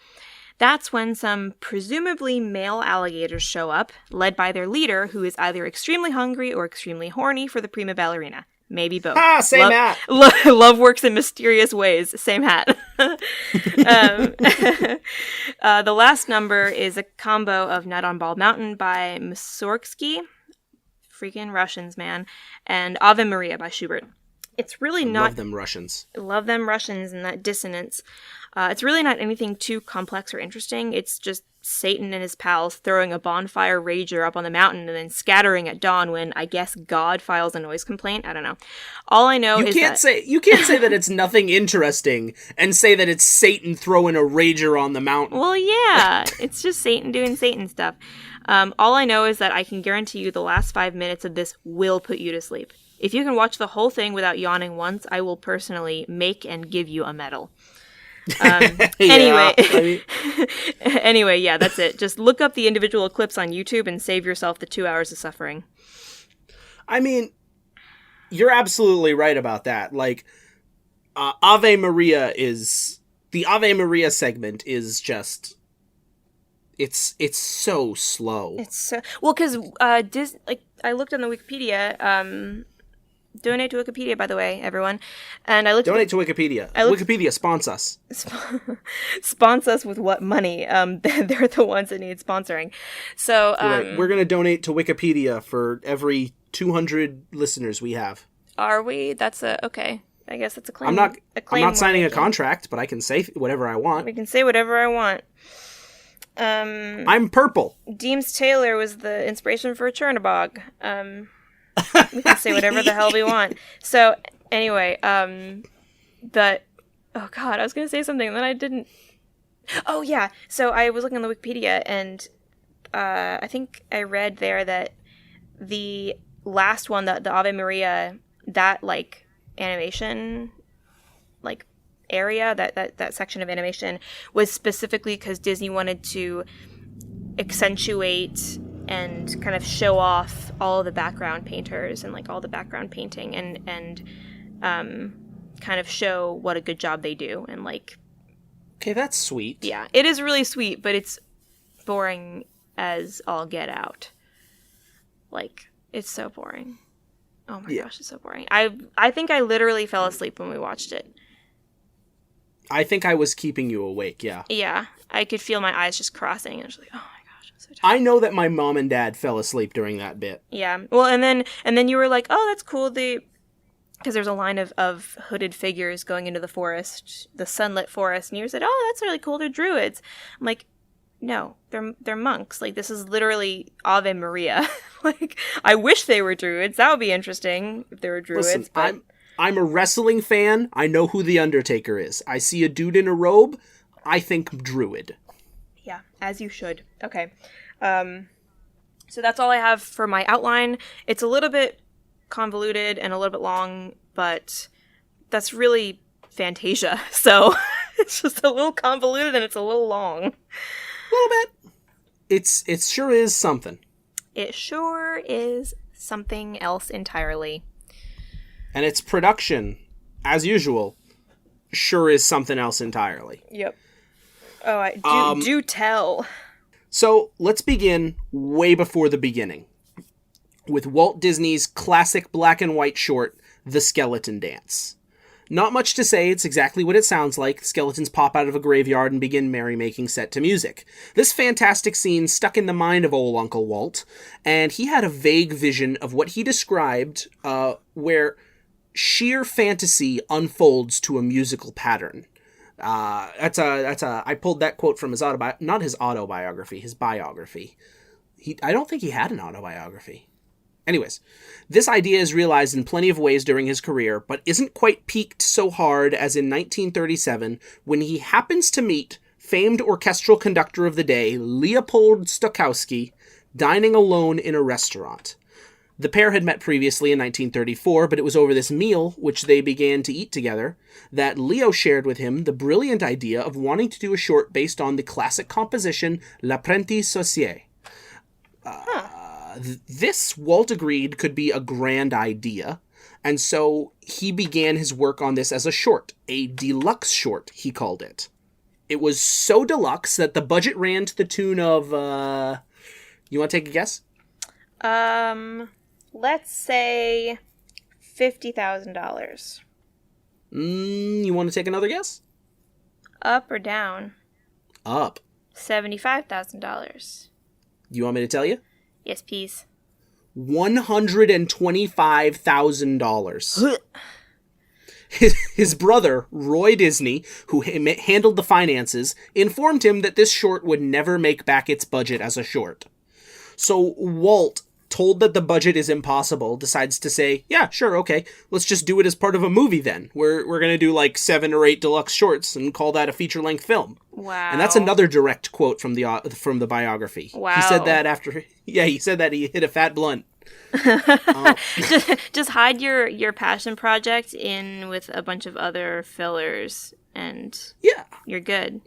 That's when some presumably male alligators show up, led by their leader, who is either extremely hungry or extremely horny for the prima ballerina. Maybe both. Same hat. Love works in mysterious ways. Same hat. The last number is a combo of Night on Bald Mountain by Mussorgsky, freaking Russians, man, and Ave Maria by Schubert. It's really not... Love them Russians. Love them Russians and that dissonance. It's really not anything too complex or interesting. It's just Satan and his pals throwing a bonfire rager up on the mountain and then scattering at dawn when, I guess, God files a noise complaint. I don't know. All I know is that... You can't say that it's nothing interesting and say that it's Satan throwing a rager on the mountain. Well, yeah. It's just Satan doing Satan stuff. All I know is that I can guarantee you the last 5 minutes of this will put you to sleep. If you can watch the whole thing without yawning once, I will personally make and give you a medal. Anyway, that's it. Just look up the individual clips on YouTube and save yourself the 2 hours of suffering. I mean, you're absolutely right about that. Ave Maria the Ave Maria segment is just, it's so slow. It's so, well, because I looked on the Wikipedia, donate to Wikipedia, by the way, everyone. And I looked. Donate to Wikipedia. Wikipedia, sponsor us. Sponsor us with what money? They're the ones that need sponsoring. So right. We're gonna donate to Wikipedia for every 200 listeners we have. Are we? That's okay. I guess that's a claim. I'm not signing a contract, but I can say whatever I want. We can say whatever I want. I'm purple. Deems Taylor was the inspiration for Chernobog. We can say whatever the hell we want. So, anyway, oh god, I was going to say something, and then I didn't. Oh, yeah. So, I was looking on the Wikipedia, and I think I read there that the last one, the Ave Maria, that like animation, like area, that section of animation was specifically because Disney wanted to accentuate and kind of show off all of the background painters and like all the background painting and kind of show what a good job they do and like. Okay, that's sweet. Yeah, it is really sweet, but it's boring as all get out. Like, it's so boring. Oh my gosh, it's so boring. I think I literally fell asleep when we watched it. I think I was keeping you awake, yeah. Yeah, I could feel my eyes just crossing. I was like, oh my gosh, I'm so tired. I know that my mom and dad fell asleep during that bit. Yeah, well, and then you were like, oh, that's cool. Because there's a line of hooded figures going into the forest, the sunlit forest, and you said, oh, that's really cool. They're druids. I'm like, no, they're monks. Like, this is literally Ave Maria. Like, I wish they were druids. That would be interesting if they were druids. Listen, but... I'm a wrestling fan. I know who the Undertaker is. I see a dude in a robe. I think druid. Yeah, as you should. Okay. So that's all I have for my outline. It's a little bit convoluted and a little bit long, but that's really Fantasia. So it's just a little convoluted and it's a little long. A little bit. It sure is something. It sure is something else entirely. And its production, as usual, sure is something else entirely. Yep. Oh, do tell. So let's begin way before the beginning with Walt Disney's classic black and white short, The Skeleton Dance. Not much to say, it's exactly what it sounds like. Skeletons pop out of a graveyard and begin merrymaking set to music. This fantastic scene stuck in the mind of old Uncle Walt, and he had a vague vision of what he described where sheer fantasy unfolds to a musical pattern. I pulled that quote from his not his autobiography, his biography. I don't think he had an autobiography. Anyways, this idea is realized in plenty of ways during his career, but isn't quite peaked so hard as in 1937 when he happens to meet famed orchestral conductor of the day, Leopold Stokowski, dining alone in a restaurant. The pair had met previously in 1934, but it was over this meal, which they began to eat together, that Leo shared with him the brilliant idea of wanting to do a short based on the classic composition L'Apprenti Sorcier. This, Walt agreed, could be a grand idea, and so he began his work on this as a short, a deluxe short, he called it. It was so deluxe that the budget ran to the tune of, you want to take a guess? Let's say $50,000. You want to take another guess? Up or down? Up. $75,000. You want me to tell you? Yes, please. $125,000. His brother, Roy Disney, who handled the finances, informed him that this short would never make back its budget as a short. So Walt, told that the budget is impossible, decides to say, yeah, sure, okay, let's just do it as part of a movie then. We're going to do like 7 or 8 deluxe shorts and call that a feature-length film. Wow. And that's another direct quote from the biography. Wow. He said that he said that he hit a fat blunt. Just hide your passion project in with a bunch of other fillers and you're good.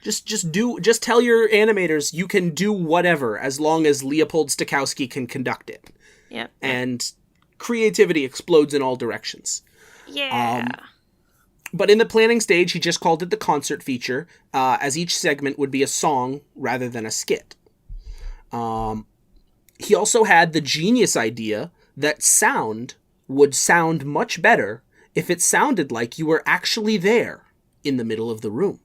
Just tell your animators you can do whatever as long as Leopold Stokowski can conduct it. Yep. And creativity explodes in all directions. Yeah. But in the planning stage, he just called it the concert feature, as each segment would be a song rather than a skit. He also had the genius idea that sound would sound much better if it sounded like you were actually there in the middle of the room.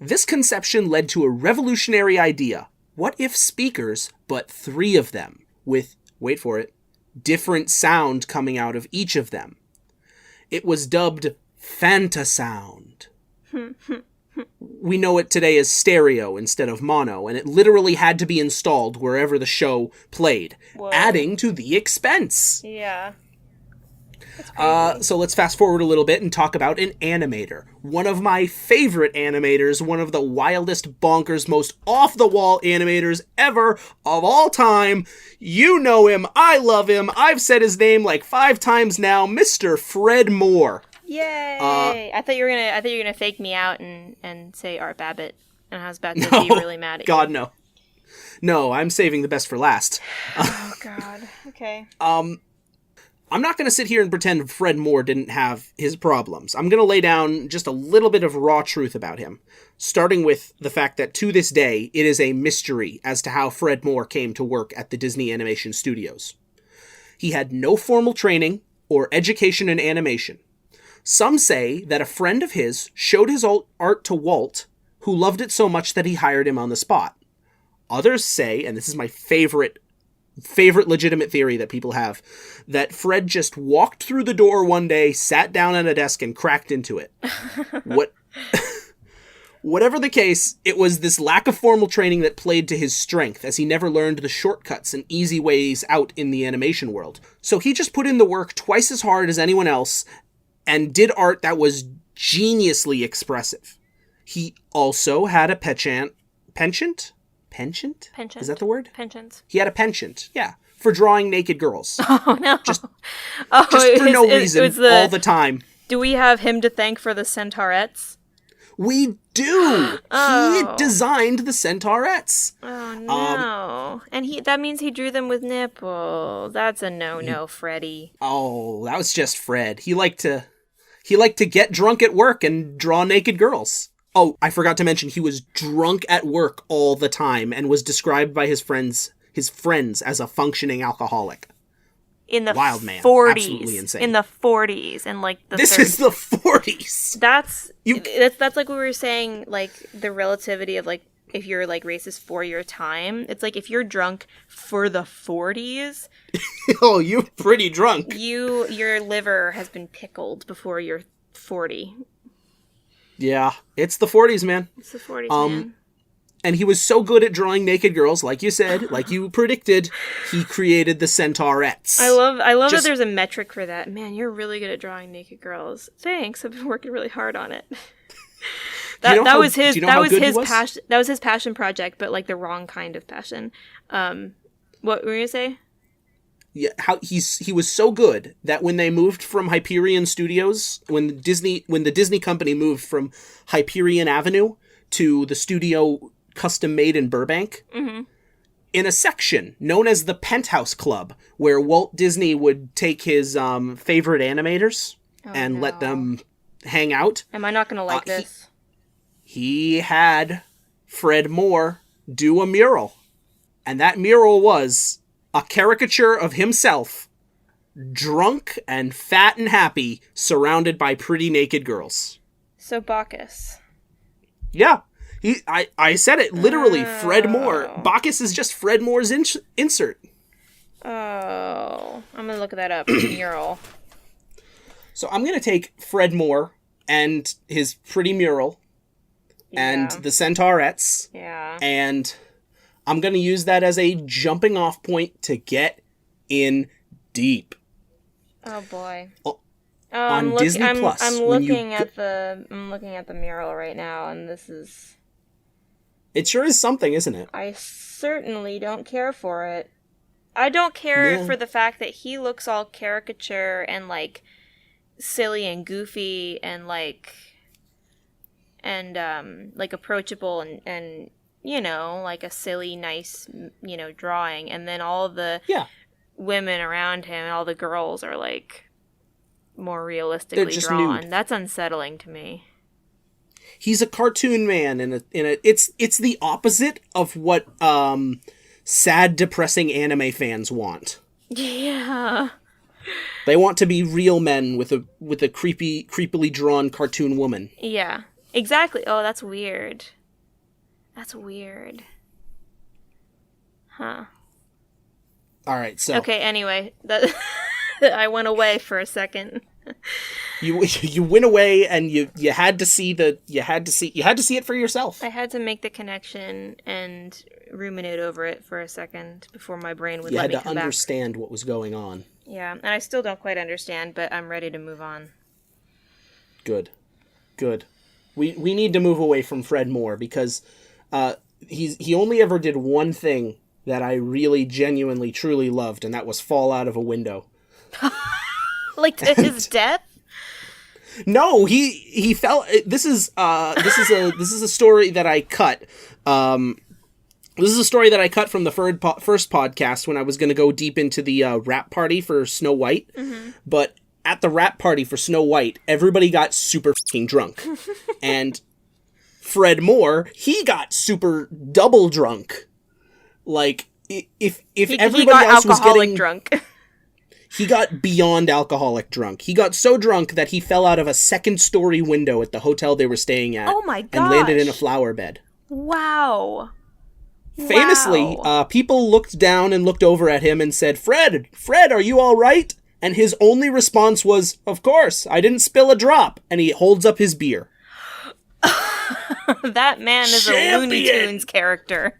This conception led to a revolutionary idea. What if speakers, but 3 of them, with, wait for it, different sound coming out of each of them? It was dubbed Fantasound. We know it today as stereo instead of mono, and it literally had to be installed wherever the show played, adding to the expense. Yeah. So let's fast forward a little bit and talk about an animator. One of my favorite animators, one of the wildest, bonkers, most off-the-wall animators ever of all time. You know him. I love him. I've said his name like 5 times now. Mr. Fred Moore. Yay! I thought you were gonna fake me out and say Art Babbitt, and I was about to be really mad at you. God, no. No, I'm saving the best for last. Oh, God. Okay. I'm not going to sit here and pretend Fred Moore didn't have his problems. I'm going to lay down just a little bit of raw truth about him, starting with the fact that to this day, it is a mystery as to how Fred Moore came to work at the Disney Animation Studios. He had no formal training or education in animation. Some say that a friend of his showed his art to Walt, who loved it so much that he hired him on the spot. Others say, and this is my favorite legitimate theory that people have, that Fred just walked through the door one day, sat down at a desk, and cracked into it. Whatever the case, it was this lack of formal training that played to his strength, as he never learned the shortcuts and easy ways out in the animation world. So he just put in the work twice as hard as anyone else, and did art that was geniusly expressive. He also had a penchant? Penchant? Is that the word? Penchant. He had a penchant, yeah, for drawing naked girls. Oh, no. Just for no reason, all the time. Do we have him to thank for the Centaurettes? We do! Oh. He designed the Centaurettes. Oh, no. And that means he drew them with nipples. That's a no-no, Freddy. Oh, that was just Fred. He liked to get drunk at work and draw naked girls. Oh, I forgot to mention he was drunk at work all the time and was described by his friends as a functioning alcoholic. In the Wild man. 40s. Absolutely insane. In the 40s and like the This 30s. is the 40s. That's like we were saying, like the relativity of like if you're like racist for your time. It's like if you're drunk for the 40s. Oh, you're pretty drunk. Your liver has been pickled before you're 40. Yeah, it's the 40s, man. It's the 40s, man. And he was so good at drawing naked girls, like you said, like you predicted, he created the Centaurettes. I love that there's a metric for that. Man, you're really good at drawing naked girls. Thanks. I've been working really hard on it. That was his passion project, but like the wrong kind of passion. What were you gonna say? Yeah, how he was so good that when they moved from Hyperion Studios, when the Disney company moved from Hyperion Avenue to the studio custom made in Burbank, mm-hmm. in a section known as the Penthouse Club, where Walt Disney would take his favorite animators and let them hang out. Am I not going to like this? He had Fred Moore do a mural, and that mural was a caricature of himself, drunk and fat and happy, surrounded by pretty naked girls. So Bacchus. Yeah. I said it literally, Fred Moore. Bacchus is just Fred Moore's insert. Oh. I'm going to look that up. Mural. So I'm going to take Fred Moore and his pretty mural and the Centaurettes. Yeah. And I'm going to use that as a jumping off point to get in deep. Oh boy. On Disney Plus. I'm looking at the mural right now, and this is. It sure is something, isn't it? I certainly don't care for it. I don't care for the fact that he looks all caricature and like silly and goofy and like approachable and you know, like a silly, nice, you know, drawing. And then all the women around him, all the girls are like more realistically drawn. Nude. That's unsettling to me. He's a cartoon man it's the opposite of what sad, depressing anime fans want. Yeah. They want to be real men with a creepily drawn cartoon woman. Yeah. Exactly. Oh, that's weird. That's weird. Huh. All right, so... Okay, anyway. I went away for a second. You went away and you had to see it for yourself. I had to make the connection and ruminate over it for a second before my brain would let me come back. You had to understand what was going on. Yeah, and I still don't quite understand, but I'm ready to move on. Good. We need to move away from Fred Moore because he only ever did one thing that I really genuinely truly loved, and that was fall out of a window. Like to his death? No, he fell. This is a story that I cut. This is a story that I cut from the first podcast when I was going to go deep into the rap party for Snow White. Mm-hmm. But at the rap party for Snow White, everybody got super fucking drunk, and Fred Moore, he got super double drunk. Like if everybody else was getting drunk. He got beyond alcoholic drunk. He got so drunk that he fell out of a second-story window at the hotel they were staying at. Oh my gosh. And landed in a flower bed. Wow. Famously, people looked down and looked over at him and said, Fred, are you all right? And his only response was, of course, I didn't spill a drop. And he holds up his beer. That man is a Looney Tunes character.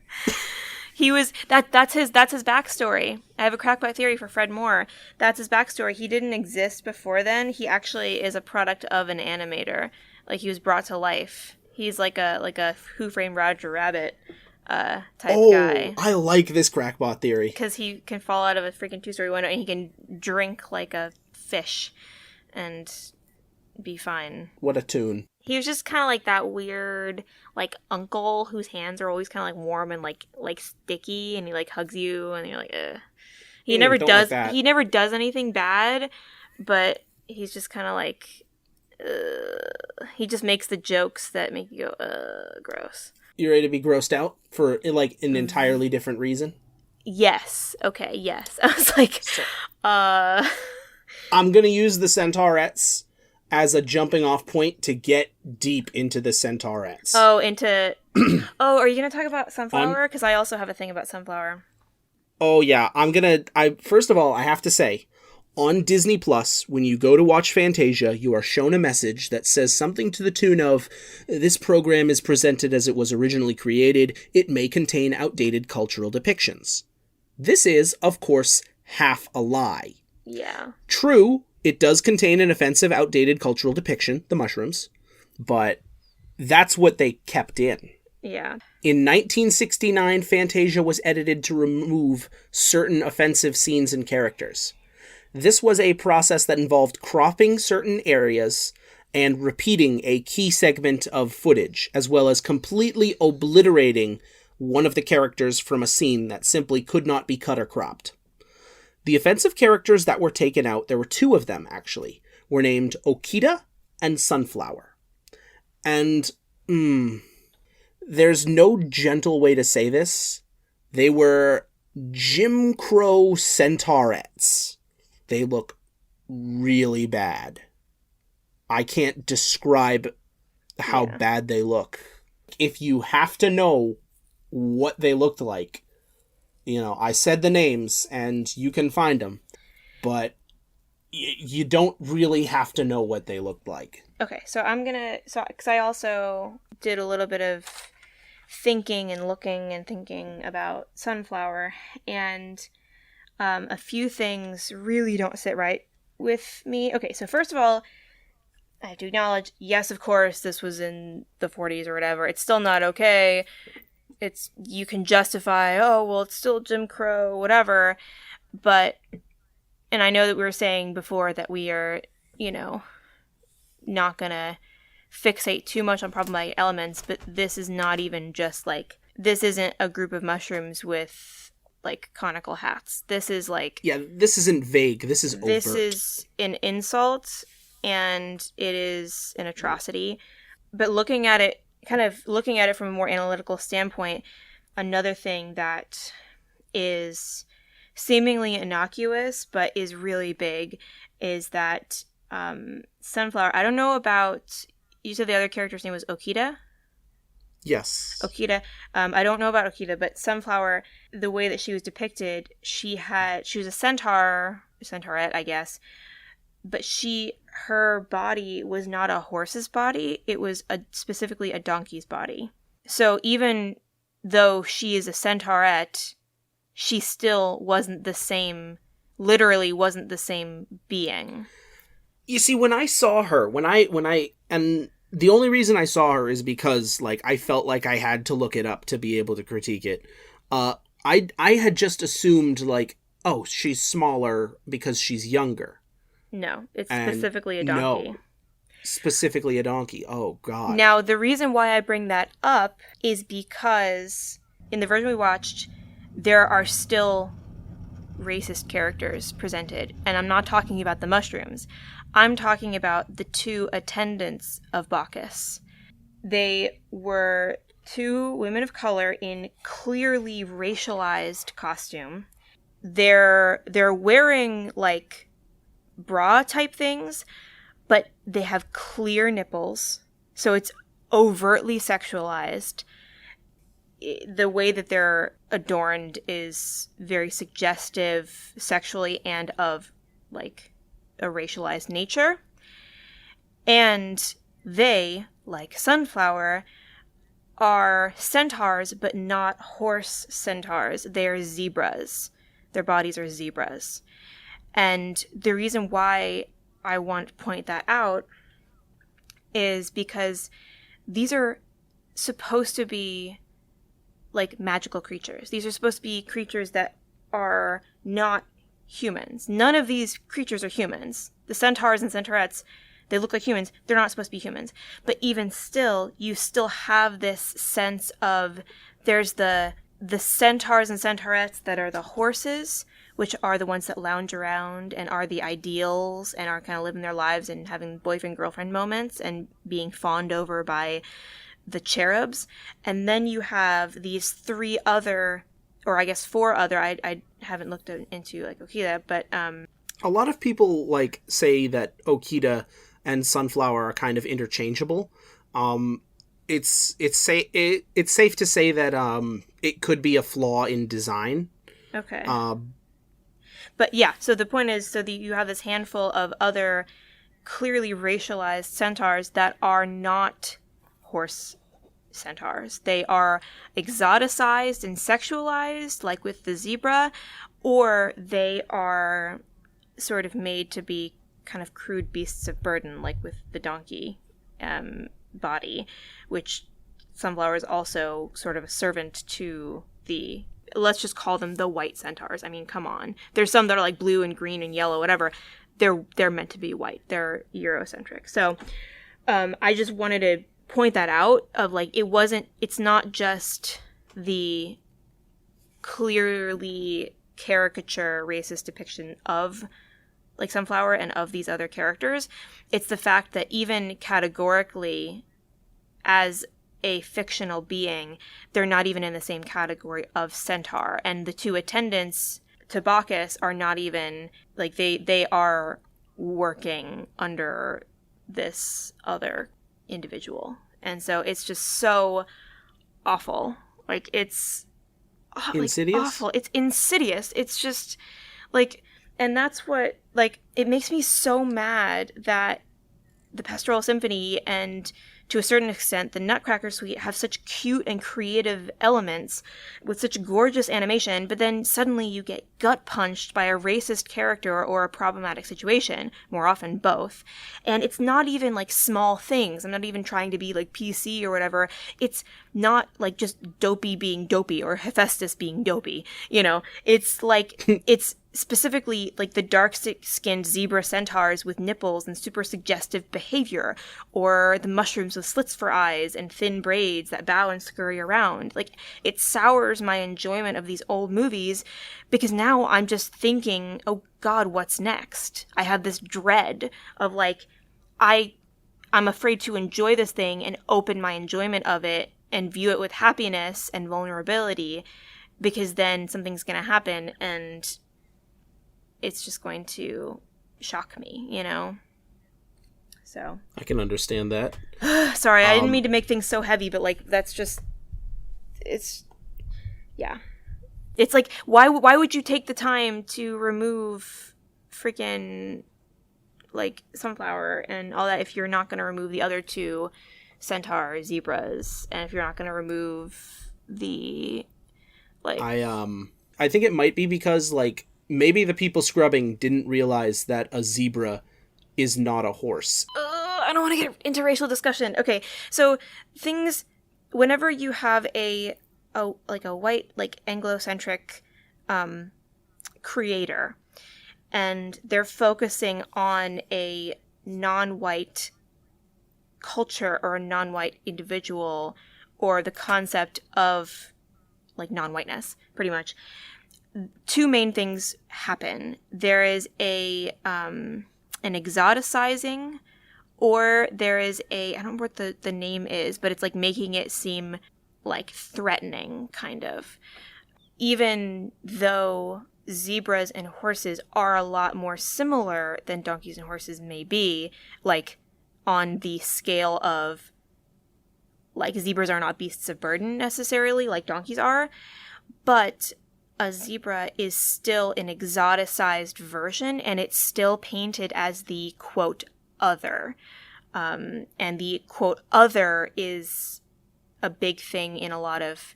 He was that's his backstory. I have a crackpot theory for Fred Moore. That's his backstory. He didn't exist before then. He actually is a product of an animator. Like he was brought to life. He's like a Who Framed Roger Rabbit type guy. I like this crackpot theory. Because he can fall out of a freaking 2-story window and he can drink like a fish and be fine. What a tune. He was just kind of like that weird, like, uncle whose hands are always kind of, like, warm and, like sticky, and he, like, hugs you, and you're like, ugh. He never does anything bad, but he's just kind of, like, he just makes the jokes that make you go, gross. You ready to be grossed out for, like, an entirely different reason? Yes. Okay, yes. I was like, I'm gonna use the Centaurettes as a jumping off point to get deep into the Centaurettes. Oh, are you going to talk about Sunflower? Because I also have a thing about Sunflower. Oh, yeah. First of all, I have to say, on Disney Plus, when you go to watch Fantasia, you are shown a message that says something to the tune of, this program is presented as it was originally created. It may contain outdated cultural depictions. This is, of course, half a lie. Yeah. True, it does contain an offensive, outdated cultural depiction, the mushrooms, but that's what they kept in. Yeah. In 1969, Fantasia was edited to remove certain offensive scenes and characters. This was a process that involved cropping certain areas and repeating a key segment of footage, as well as completely obliterating one of the characters from a scene that simply could not be cut or cropped. The offensive characters that were taken out, there were two of them actually, were named Okita and Sunflower. And, there's no gentle way to say this. They were Jim Crow Centaurettes. They look really bad. I can't describe how bad they look. If you have to know what they looked like, I said the names, and you can find them, but you don't really have to know what they looked like. Okay, so because I also did a little bit of thinking and looking and thinking about Sunflower, and a few things really don't sit right with me. Okay, so first of all, I have to acknowledge, yes, of course, this was in the 40s or whatever. It's still not okay. You can justify, it's still Jim Crow, whatever, but, and I know that we were saying before that we are, not gonna fixate too much on problematic elements, but this is not even just, this isn't a group of mushrooms with, conical hats. This is, Yeah, this isn't vague, this is overt. This is an insult, and it is an atrocity, but looking at it from a more analytical standpoint, another thing that is seemingly innocuous but is really big is that Sunflower, I don't know about, you said the other character's name was Okita? Yes. Okita. I don't know about Okita, but Sunflower, the way that she was depicted, she was a centaurette, I guess, but her body was not a horse's body. It was specifically a donkey's body. So even though she is a centaurette, she still wasn't the same, literally wasn't the same being. You see, when I saw her, and the only reason I saw her is because, like, I felt like I had to look it up to be able to critique it. I had just assumed, like, oh, she's smaller because she's younger. No, it's specifically a donkey. No, specifically a donkey. Oh, God. Now, the reason why I bring that up is because in the version we watched, there are still racist characters presented. And I'm not talking about the mushrooms. I'm talking about the two attendants of Bacchus. They were two women of color in clearly racialized costume. They're wearing, like, bra type things, but they have clear nipples, so it's overtly sexualized. The way that they're adorned is very suggestive sexually and of, like, a racialized nature. And they, like Sunflower, are centaurs, but not horse centaurs. They're zebras. Their bodies are zebras. And the reason why I want to point that out is because these are supposed to be, like, magical creatures. These are supposed to be creatures that are not humans. None of these creatures are humans. The centaurs and centaurettes, they look like humans. They're not supposed to be humans. But even still, you still have this sense of there's the centaurs and centaurettes that are the horses, which are the ones that lounge around and are the ideals and are kind of living their lives and having boyfriend-girlfriend moments and being fawned over by the cherubs. And then you have these three other, or I guess four other, I haven't looked into, like, Okita, but a lot of people, like, say that Okita and Sunflower are kind of interchangeable. It's safe to say that it could be a flaw in design. Okay. But yeah, so the point is, you have this handful of other clearly racialized centaurs that are not horse centaurs. They are exoticized and sexualized, like with the zebra, or they are sort of made to be kind of crude beasts of burden, like with the donkey body, which Sunflower is also sort of a servant to the, let's just call them the white centaurs. I mean, come on. There's some that are like blue and green and yellow, whatever. They're meant to be white. They're Eurocentric. So I just wanted to point that out of, like, it's not just the clearly caricature racist depiction of, like, Sunflower and of these other characters. It's the fact that even categorically, as a fictional being, they're not even in the same category of centaur. And the two attendants to Bacchus are not even, like, they are working under this other individual. And so it's just so awful. Like, it's insidious? Like, awful. It's insidious. It's just, like, and that's what, like, it makes me so mad that the Pastoral Symphony and, to a certain extent, the Nutcracker Suite have such cute and creative elements with such gorgeous animation, but then suddenly you get gut punched by a racist character or a problematic situation, more often both. And it's not even, like, small things. I'm not even trying to be, like, PC or whatever. It's not, like, just Dopey being dopey or Hephaestus being dopey, you know? It's, like, it's specifically, like, the dark-skinned zebra centaurs with nipples and super suggestive behavior, or the mushrooms with slits for eyes and thin braids that bow and scurry around. Like, it sours my enjoyment of these old movies, because now I'm just thinking, oh God, what's next? I have this dread of, like, I'm afraid to enjoy this thing and open my enjoyment of it and view it with happiness and vulnerability, because then something's going to happen and it's just going to shock me, you know? So I can understand that. Sorry, I didn't mean to make things so heavy, but, like, that's just, it's, yeah. It's like, why would you take the time to remove freaking like sunflower and all that if you're not going to remove the other two centaur zebras, and if you're not going to remove the like I think it might be because like maybe the people scrubbing didn't realize that a zebra is not a horse. I don't want to get into racial discussion. Okay, so things whenever you have a white like Anglo-centric creator and they're focusing on a non-white culture or a non-white individual or the concept of like non-whiteness, pretty much, two main things happen. There is an exoticizing, or there is I don't remember what the name is, but it's like making it seem like threatening, kind of. Even though zebras and horses are a lot more similar than donkeys and horses may be, like on the scale of like zebras are not beasts of burden necessarily like donkeys are, but a zebra is still an exoticized version and it's still painted as the quote other. And the quote other is a big thing in a lot of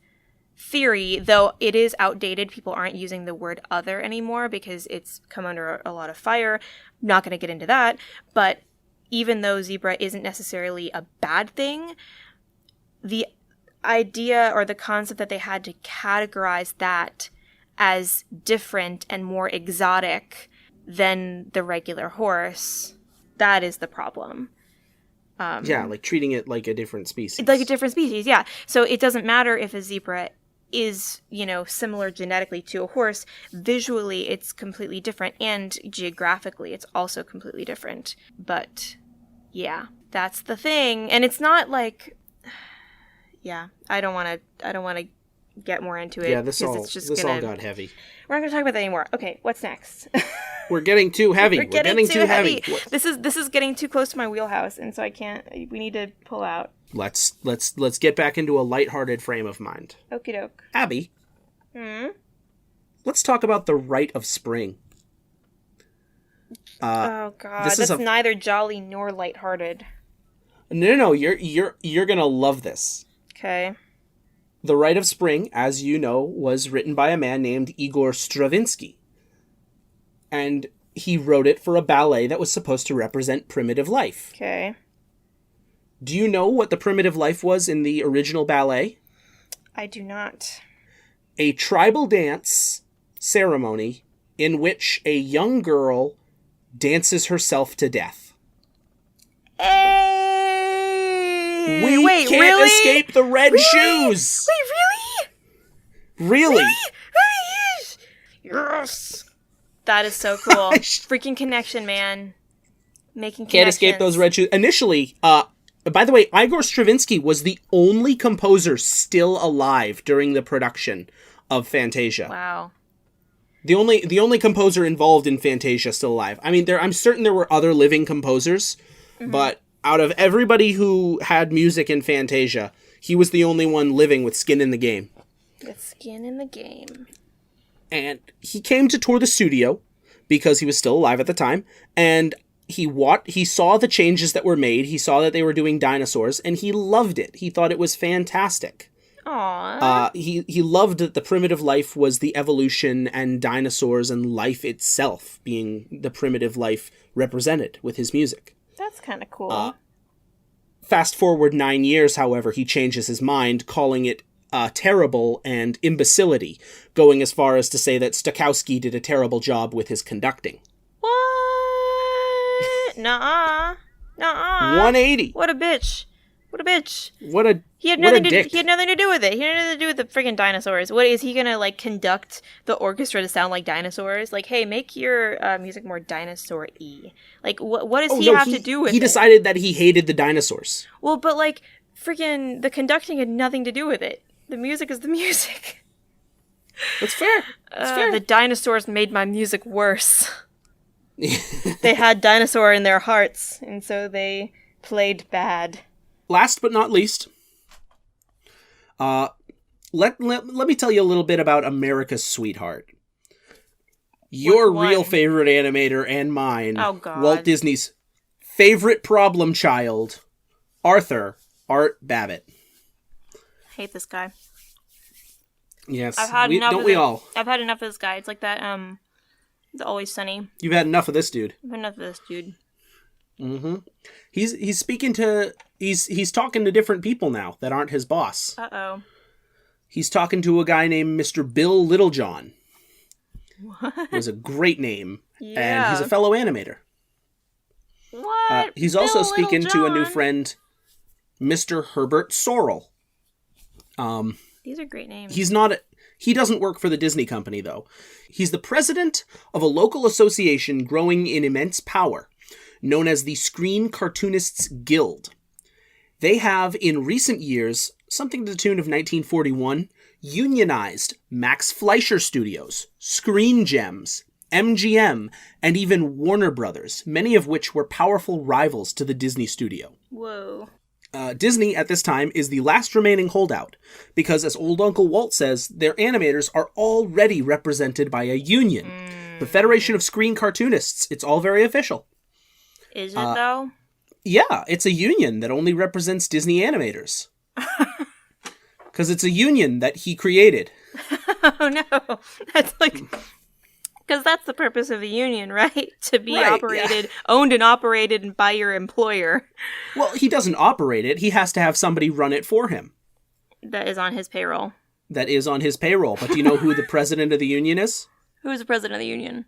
theory, though it is outdated. People aren't using the word other anymore because it's come under a lot of fire. Not going to get into that, but even though zebra isn't necessarily a bad thing, the idea or the concept that they had to categorize that as different and more exotic than the regular horse, that is the problem. Yeah, like treating it like a different species. Like a different species, yeah. So it doesn't matter if a zebra is, similar genetically to a horse. Visually, it's completely different. And geographically, it's also completely different. But, yeah, that's the thing. And it's not like... Yeah, I don't want to get more into it. Yeah, this all got heavy. We're not going to talk about that anymore. Okay, what's next? We're getting too heavy. We're getting too heavy. This is getting too close to my wheelhouse, and so I can't. We need to pull out. Let's get back into a lighthearted frame of mind. Okie doke. Abby. Let's talk about the rite of spring. Oh God, that's neither jolly nor lighthearted. No, you're gonna love this. Okay. The Rite of Spring, as you know, was written by a man named Igor Stravinsky. And he wrote it for a ballet that was supposed to represent primitive life. Okay. Do you know what the primitive life was in the original ballet? I do not. A tribal dance ceremony in which a young girl dances herself to death. We Wait, can't really? escape the red shoes! Wait, Really? Yes! That is so cool. Freaking connection, man. Making connections. Can't escape those red shoes. Initially, by the way, Igor Stravinsky was the only composer still alive during the production of Fantasia. Wow. The only composer involved in Fantasia still alive. I mean, I'm certain there were other living composers, but out of everybody who had music in Fantasia, he was the only one living with skin in the game. With skin in the game. And he came to tour the studio because he was still alive at the time, and he saw the changes that were made. He saw that they were doing dinosaurs, and he loved it. He thought it was fantastic. Aww. He loved that the primitive life was the evolution and dinosaurs and life itself being the primitive life represented with his music. That's kind of cool. Fast forward 9 years, however, he changes his mind, calling it terrible and imbecility, going as far as to say that Stokowski did a terrible job with his conducting. What? Nuh-uh. 180. What a bitch. He had nothing to do with it. He had nothing to do with the friggin' dinosaurs. What is he gonna like conduct the orchestra to sound like dinosaurs? Like, hey, make your music more dinosaur-y. Like, what does he have to do with it? He decided that he hated the dinosaurs. Well, but like, friggin' the conducting had nothing to do with it. The music is the music. That's fair. The dinosaurs made my music worse. They had dinosaur in their hearts, and so they played bad. Last but not least, let me tell you a little bit about America's Sweetheart. Your real favorite animator and mine, oh, God. Walt Disney's favorite problem child, Arthur Art Babbitt. Hate this guy. Yes, I've had enough don't of we it. all? I've had enough of this guy. It's like that, It's Always Sunny. You've had enough of this dude. I've had enough of this dude. Mm-hmm. He's speaking to... He's talking to different people now that aren't his boss. Uh-oh. He's talking to a guy named Mr. Bill Littlejohn. What? It was a great name. Yeah. And he's a fellow animator. What? He's also speaking to a new friend, Mr. Herbert Sorrell. These are great names. He doesn't work for the Disney company, though. He's the president of a local association growing in immense power, known as the Screen Cartoonists Guild. They have, in recent years, something to the tune of 1941, unionized Max Fleischer Studios, Screen Gems, MGM, and even Warner Brothers, many of which were powerful rivals to the Disney studio. Whoa. Disney, at this time, is the last remaining holdout, because as old Uncle Walt says, their animators are already represented by a union. The Federation of Screen Cartoonists. It's all very official. Is it, though? Yeah, it's a union that only represents Disney animators. Because it's a union that he created. Oh, no. That's like... Because that's the purpose of a union, right? To be owned and operated by your employer. Well, he doesn't operate it. He has to have somebody run it for him. That is on his payroll. That is on his payroll. But do you know who the president of the union is? Who is the president of the union?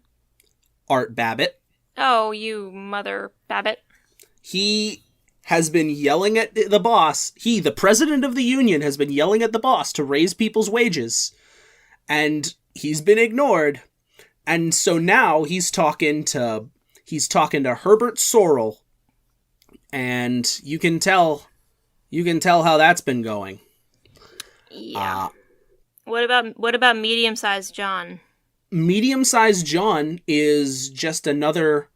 Art Babbitt. Oh, you mother Babbitt. He has been yelling at the boss. The president of the union, has been yelling at the boss to raise people's wages. And he's been ignored. And so now he's talking to Herbert Sorrell, and you can tell how that's been going. Yeah. What about medium-sized John? Medium-sized John is just another,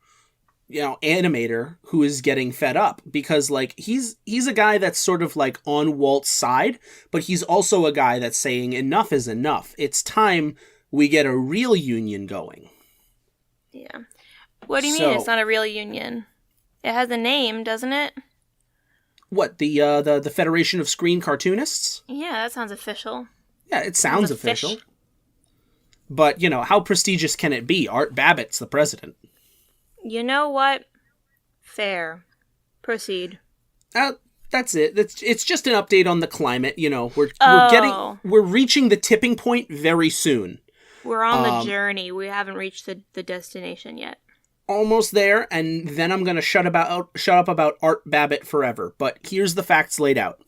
animator who is getting fed up because he's a guy that's sort of like on Walt's side, but he's also a guy that's saying enough is enough. It's time we get a real union going. Yeah. What do you mean it's not a real union? It has a name, doesn't it? What, the Federation of Screen Cartoonists? Yeah, that sounds official. Yeah, it sounds official. But, how prestigious can it be? Art Babbitt's the president. You know what? Fair. Proceed. That's it. It's just an update on the climate. We're reaching the tipping point very soon. We're on the journey. We haven't reached the destination yet. Almost there, and then I'm going to shut up about Art Babbitt forever. But here's the facts laid out.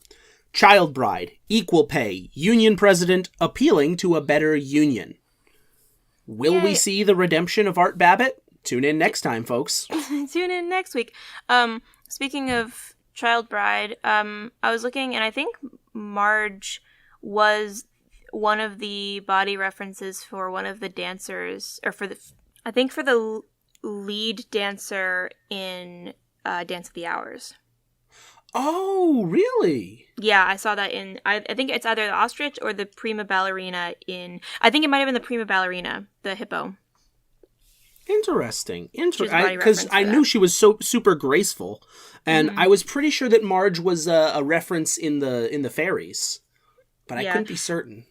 Child bride, equal pay, union president, appealing to a better union. Will we see the redemption of Art Babbitt? Tune in next time, folks. Tune in next week. Speaking of child bride, I was looking, and I think Marge was one of the body references for one of the dancers, or for the lead dancer in Dance of the Hours. Oh, really? Yeah, I saw that in, I think it's either the ostrich or the prima ballerina I think it might have been the prima ballerina, the hippo. Interesting. Because I knew she was so super graceful, and I was pretty sure that Marge was a reference in the fairies, but I couldn't be certain.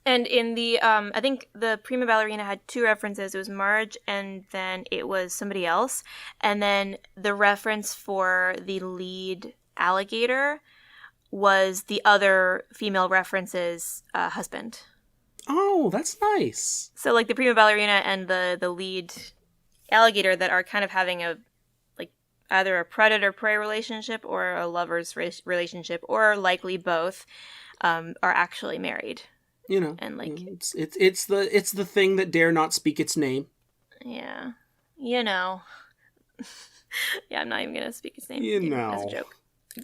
And in the, I think the prima ballerina had two references. It was Marge, and then it was somebody else. And then the reference for the lead alligator was the other female reference's husband. Oh, that's nice. So, the prima ballerina and the lead alligator that are kind of having either a predator-prey relationship or a lover's relationship, or likely both, are actually married. And it's the thing that dare not speak its name. Yeah, yeah, I'm not even gonna speak its name. As a joke.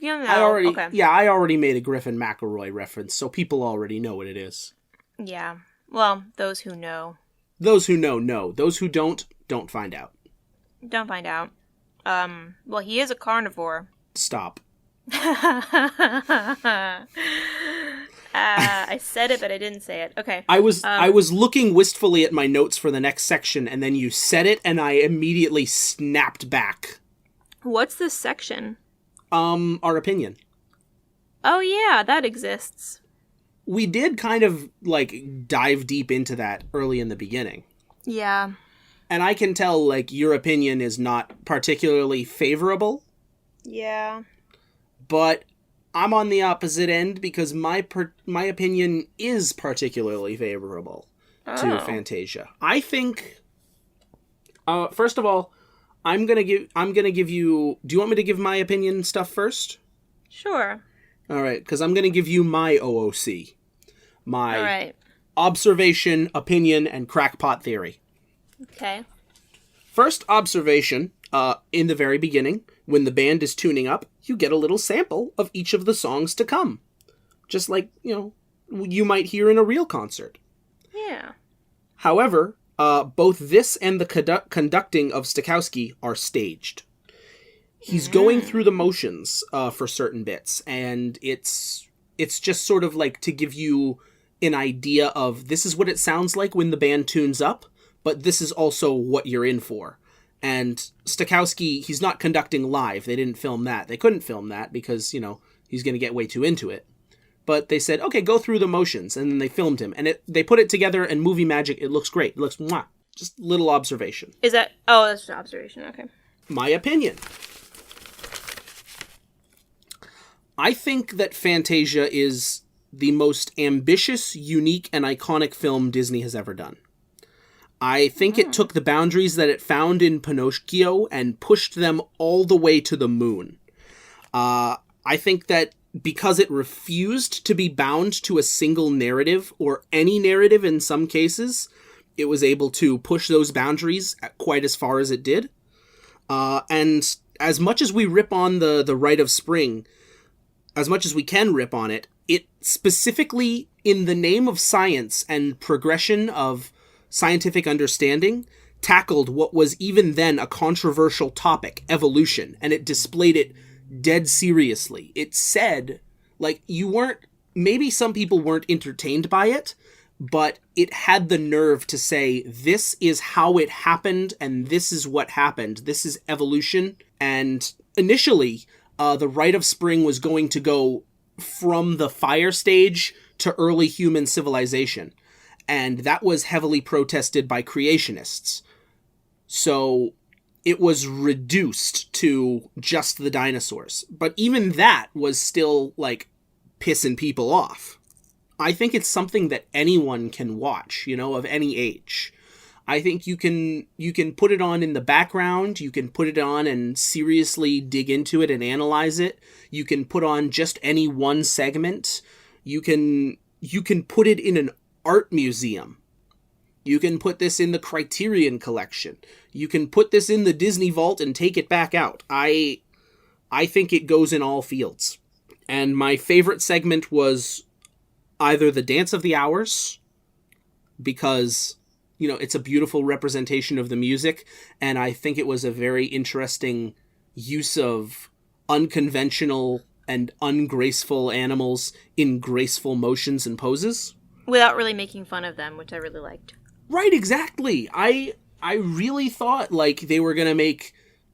I already made a Griffin McElroy reference, so people already know what it is. Yeah. Well, those who know. Those who know. Those who don't find out. Don't find out. Well, he is a carnivore. Stop. I said it, but I didn't say it. Okay. I was looking wistfully at my notes for the next section, and then you said it, and I immediately snapped back. What's this section? Our opinion. Oh yeah, that exists. We did kind of, like, dive deep into that early in the beginning. Yeah. And I can tell, like, your opinion is not particularly favorable. Yeah. But I'm on the opposite end because my opinion is particularly favorable to Fantasia. I think, first of all, I'm gonna give you. Do you want me to give my opinion stuff first? Sure. All right, because I'm gonna give you my OOC, my all right. observation, opinion, and crackpot theory. Okay. First observation. In the very beginning, when the band is tuning up, you get a little sample of each of the songs to come. Just like, you might hear in a real concert. Yeah. However, both this and the conducting of Stokowski are staged. He's going through the motions for certain bits, and it's just sort of like to give you an idea of this is what it sounds like when the band tunes up, but this is also what you're in for. And Stokowski, he's not conducting live. They didn't film that. They couldn't film that because, he's going to get way too into it. But they said, okay, go through the motions. And then they filmed him. And they put it together, and movie magic, it looks great. It looks mwah. Just little observation. Is that... Oh, that's an observation. Okay. My opinion. I think that Fantasia is the most ambitious, unique, and iconic film Disney has ever done. I think it took the boundaries that it found in Pinocchio and pushed them all the way to the moon. I think that because it refused to be bound to a single narrative, or any narrative in some cases, it was able to push those boundaries quite as far as it did. And as much as we rip on the Rite of Spring, as much as we can rip on it, it specifically, in the name of science and progression of scientific understanding, tackled what was even then a controversial topic, evolution, and it displayed it dead seriously. It said, like, maybe some people weren't entertained by it, but it had the nerve to say, this is how it happened, and this is what happened. This is evolution. And initially, the Rite of Spring was going to go from the fire stage to early human civilization. And that was heavily protested by creationists. So it was reduced to just the dinosaurs. But even that was still, like, pissing people off. I think it's something that anyone can watch, of any age. I think you can put it on in the background, you can put it on and seriously dig into it and analyze it. You can put on just any one segment. You can put it in an art museum. You can put this in the Criterion Collection. You can put this in the Disney Vault and take it back out. I think it goes in all fields. And my favorite segment was either the Dance of the Hours, because, it's a beautiful representation of the music, and I think it was a very interesting use of unconventional and ungraceful animals in graceful motions and poses. Without really making fun of them, which I really liked. Right, exactly. I really thought, like, they were going to make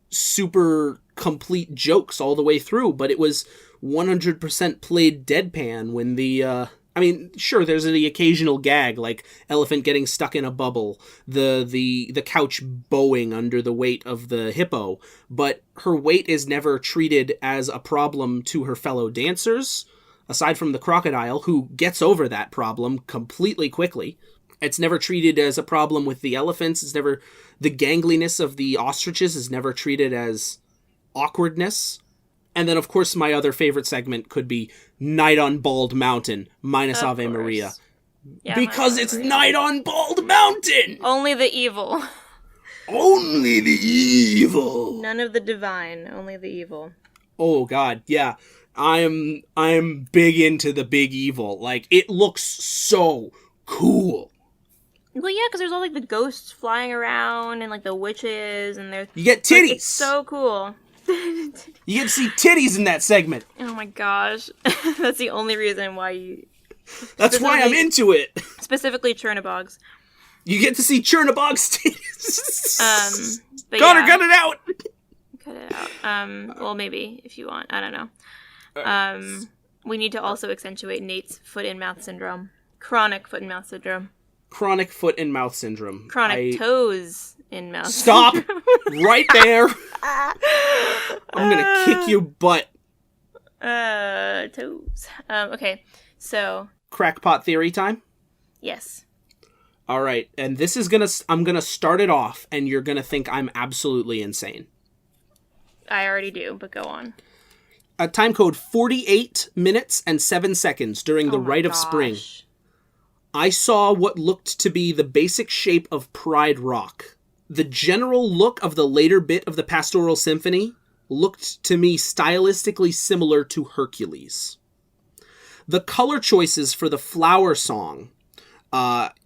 super complete jokes all the way through, but it was 100% played deadpan when sure, there's the occasional gag, like elephant getting stuck in a bubble, the couch bowing under the weight of the hippo, but her weight is never treated as a problem to her fellow dancers, aside from the crocodile, who gets over that problem completely quickly. It's never treated as a problem with the elephants. The gangliness of the ostriches is never treated as awkwardness. And then, of course, my other favorite segment could be Night on Bald Mountain, minus of Ave course. Maria. Yeah, because it's Night on Bald Mountain! Only the evil. Only the evil! None of the divine, only the evil. Oh, God, yeah. I'm big into the big evil. Like, it looks so cool. Well, yeah, because there's all, like, the ghosts flying around and, like, the witches, and there's... You get titties! Like, it's so cool. You get to see titties in that segment. Oh my gosh. That's the only reason why you... That's why I'm into it. Specifically Chernobog's. You get to see Chernobog's titties. But Connor, yeah. cut it out! cut it out. Well, maybe if you want. I don't know. We need to also accentuate Nate's foot and mouth syndrome. Chronic foot and mouth syndrome. Chronic foot and mouth syndrome. Chronic toes in mouth. Stop! Right there. I'm gonna kick you butt. Toes. Okay, so crackpot theory time. Yes. All right, and this is I'm gonna start it off, and you're gonna think I'm absolutely insane. I already do, but go on. A time code 48 minutes and 7 seconds during the Rite of Spring. I saw what looked to be the basic shape of Pride Rock. The general look of the later bit of the Pastoral Symphony looked to me stylistically similar to Hercules. The color choices for the flower song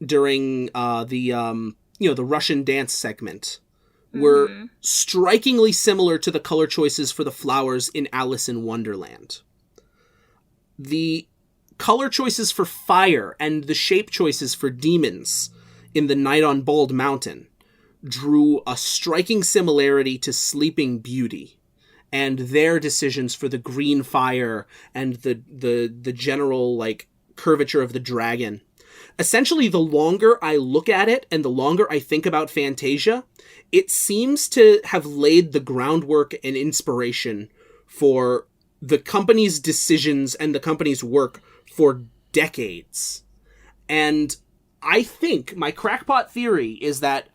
during the Russian dance segment were strikingly similar to the color choices for the flowers in Alice in Wonderland. The color choices for fire and the shape choices for demons in The Night on Bald Mountain drew a striking similarity to Sleeping Beauty, and their decisions for the green fire and the general, like, curvature of the dragon. Essentially, the longer I look at it and the longer I think about Fantasia, it seems to have laid the groundwork and inspiration for the company's decisions and the company's work for decades. And I think my crackpot theory is that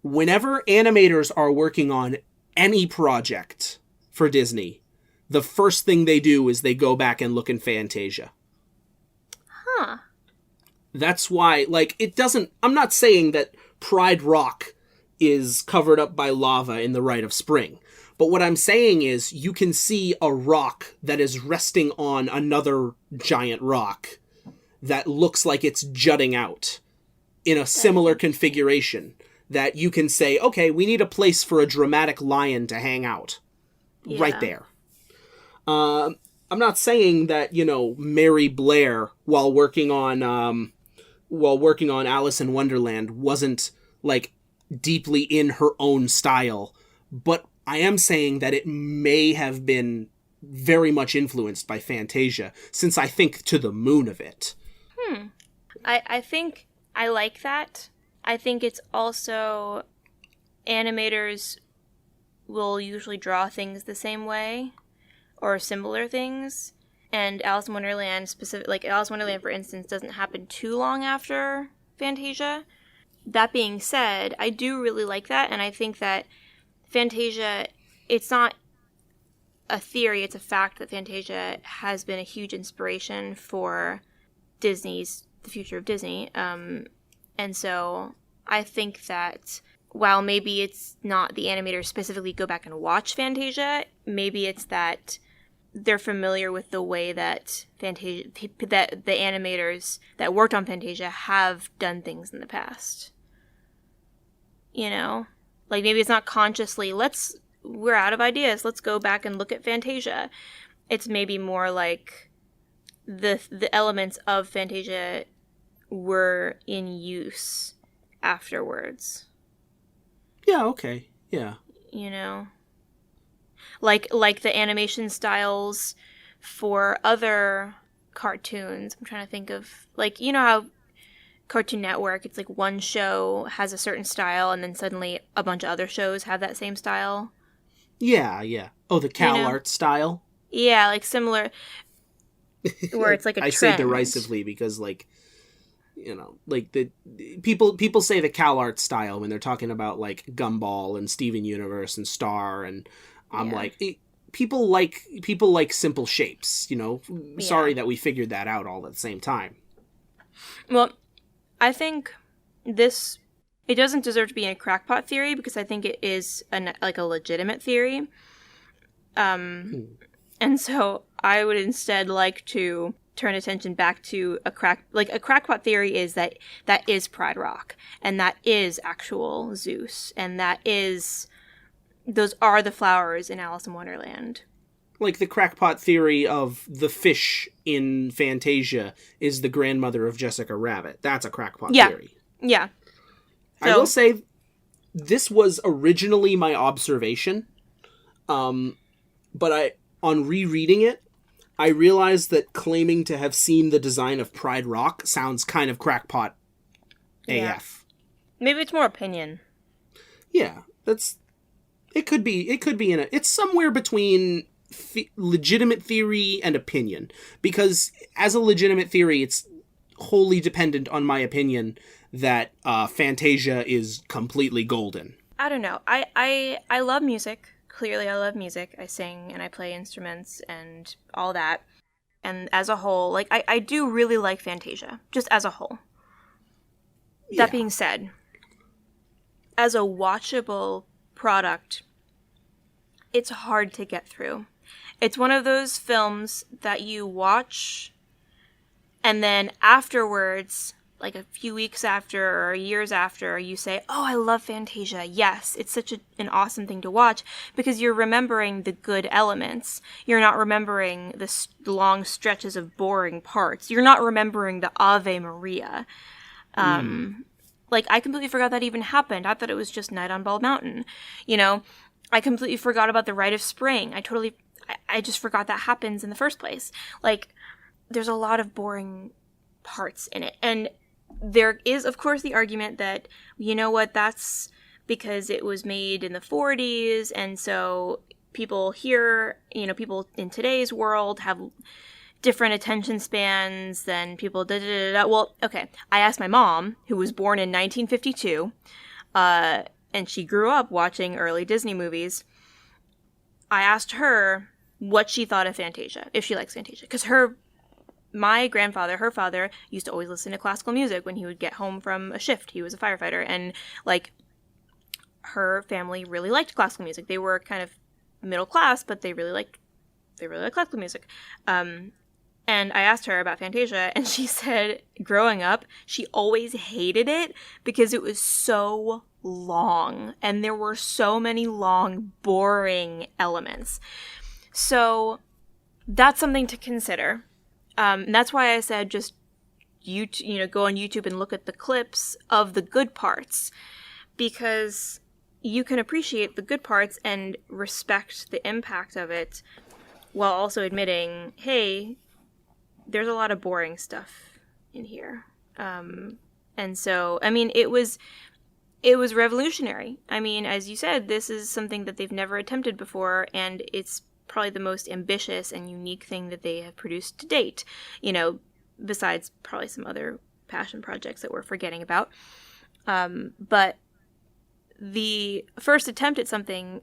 whenever animators are working on any project for Disney, the first thing they do is they go back and look in Fantasia. Huh. That's why, like, I'm not saying that Pride Rock is covered up by lava in the Rite of Spring. But what I'm saying is you can see a rock that is resting on another giant rock that looks like it's jutting out in a similar configuration that you can say, okay, we need a place for a dramatic lion to hang out. Yeah. Right there. I'm not saying that, Mary Blair, while working on Alice in Wonderland, wasn't, like, deeply in her own style, but I am saying that it may have been very much influenced by Fantasia, since I think to the moon of it. I think I like that. I think it's also animators will usually draw things the same way or similar things. And Alice in Wonderland Alice in Wonderland, for instance, doesn't happen too long after Fantasia. That being said, I do really like that, and I think that Fantasia, it's not a theory, it's a fact that Fantasia has been a huge inspiration for The future of Disney. And so I think that while maybe it's not the animators specifically go back and watch Fantasia, maybe it's that they're familiar with the way that that the animators that worked on Fantasia have done things in the past. Like, maybe it's not consciously, we're out of ideas, let's go back and look at Fantasia. It's maybe more like the elements of Fantasia were in use afterwards. Yeah, okay. Yeah. Like the animation styles for other cartoons. I'm trying to think of, like, how Cartoon Network, it's like one show has a certain style and then suddenly a bunch of other shows have that same style. Yeah. Oh, the CalArt style? Yeah, like similar, where it's like a trend. I say derisively because, like, like the people say the CalArt style when they're talking about, like, Gumball and Steven Universe and Star, and I'm like, people like simple shapes, Sorry that we figured that out all at the same time. Well, I think it doesn't deserve to be a crackpot theory because I think it is a legitimate theory. And so I would instead like to turn attention back to a crackpot theory is that is Pride Rock, and that is actual Zeus, and those are the flowers in Alice in Wonderland. Like the crackpot theory of the fish in Fantasia is the grandmother of Jessica Rabbit. That's a crackpot theory. Yeah. So, I will say, this was originally my observation. But on rereading it, I realized that claiming to have seen the design of Pride Rock sounds kind of crackpot AF. Maybe it's more opinion. Yeah, it could be it's somewhere between legitimate theory and opinion, because as a legitimate theory, it's wholly dependent on my opinion that Fantasia is completely golden. I don't know. I love music. Clearly, I love music. I sing and I play instruments and all that. And as a whole, like, I do really like Fantasia, just as a whole. Yeah. That being said, as a watchable product, it's hard to get through. It's one of those films that you watch and then afterwards, like a few weeks after or years after, you say, oh, I love Fantasia. Yes, it's such an awesome thing to watch, because you're remembering the good elements. You're not remembering the long stretches of boring parts. You're not remembering the Ave Maria. Like, I completely forgot that even happened. I thought it was just Night on Bald Mountain. You know, I completely forgot about the Rite of Spring. I just forgot that happens in the first place. Like, there's a lot of boring parts in it. And there is, of course, the argument that, you know what, that's because it was made in the 40s, and so people here, people in today's world have different attention spans than people da-da-da-da. Well, okay, I asked my mom, who was born in 1952, and she grew up watching early Disney movies. I asked her what she thought of Fantasia, if she likes Fantasia, because my grandfather, her father, used to always listen to classical music when he would get home from a shift. He was a firefighter, and, like, her family really liked classical music. They were kind of middle class, but they really liked classical music. And I asked her about Fantasia, and she said, growing up, she always hated it because it was so long, and there were so many long, boring elements. So that's something to consider. That's why I said just go on YouTube and look at the clips of the good parts, because you can appreciate the good parts and respect the impact of it while also admitting, hey, there's a lot of boring stuff in here. And so, I mean, it was revolutionary. I mean, as you said, this is something that they've never attempted before, and it's probably the most ambitious and unique thing that they have produced to date, besides probably some other passion projects that we're forgetting about. But the first attempt at something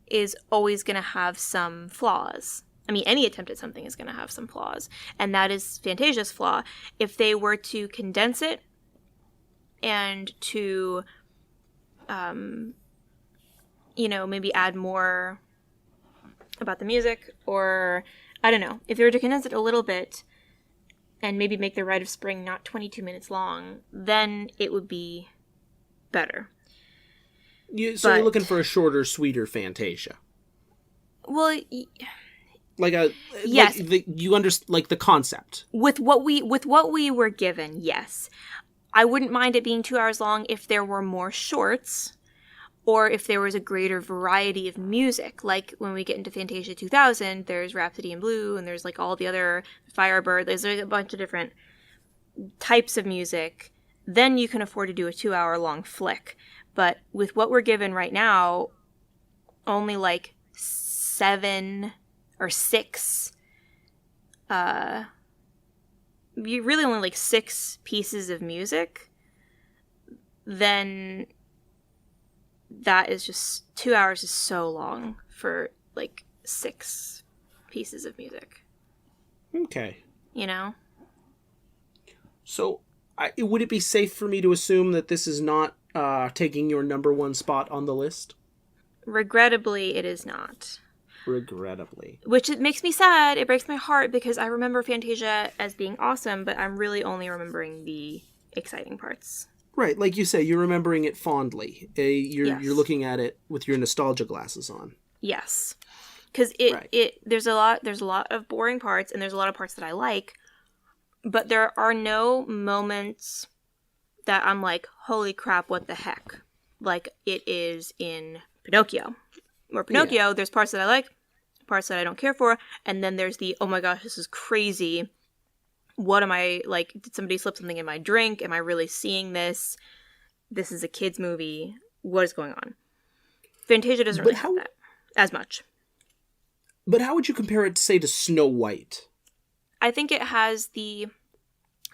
is always going to have some flaws. I mean, any attempt at something is going to have some flaws, and that is Fantasia's flaw. If they were to condense it and to, maybe add more about the music, or I don't know, if they were to condense it a little bit and maybe make the Rite of Spring not 22 minutes long, then it would be better. So you're looking for a shorter, sweeter Fantasia. Well, yes, you understand, the concept. With what we were given, yes. I wouldn't mind it being 2 hours long if there were more shorts, or if there was a greater variety of music. Like when we get into Fantasia 2000, there's Rhapsody in Blue, and there's all the other Firebird. There's a bunch of different types of music. Then you can afford to do a 2 hour long flick. But with what we're given right now, only 7 or 6, really only 6 pieces of music, then that is just 2 hours is so long for 6 pieces of music. Okay. So, would it be safe for me to assume that this is not taking your number one spot on the list? Regrettably, it is not. Regrettably. Which it makes me sad. It breaks my heart because I remember Fantasia as being awesome, but I'm really only remembering the exciting parts. Right, like you say, you're remembering it fondly. You're looking at it with your nostalgia glasses on. Yes, because there's a lot of boring parts, and there's a lot of parts that I like, but there are no moments that I'm like, holy crap, what the heck? Like it is in Pinocchio, or Pinocchio, there's parts that I like, parts that I don't care for, and then there's the, oh my gosh, this is crazy. What am I, like, did somebody slip something in my drink? Am I really seeing this? This is a kid's movie. What is going on? Fantasia doesn't really have that as much. But how would you compare it, say, to Snow White? I think it has the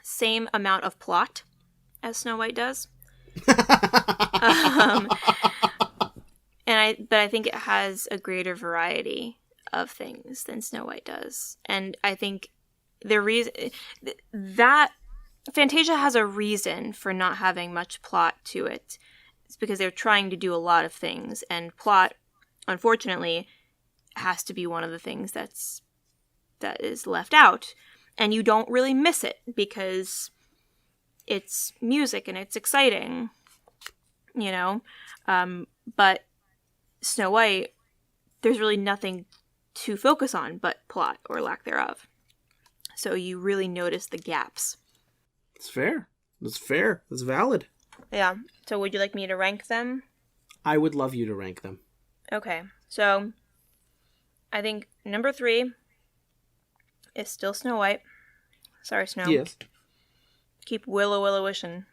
same amount of plot as Snow White does. But I think it has a greater variety of things than Snow White does. And I think the reason that Fantasia has a reason for not having much plot to it. It's because they're trying to do a lot of things, and plot, unfortunately, has to be one of the things that is left out. And you don't really miss it because it's music and it's exciting, you know? But Snow White, there's really nothing to focus on but plot or lack thereof. So you really notice the gaps. It's fair. It's fair. It's valid. Yeah. So would you like me to rank them? I would love you to rank them. Okay. So I think number 3 is still Snow White. Sorry, Snow. Yes. Keep Willow wishing.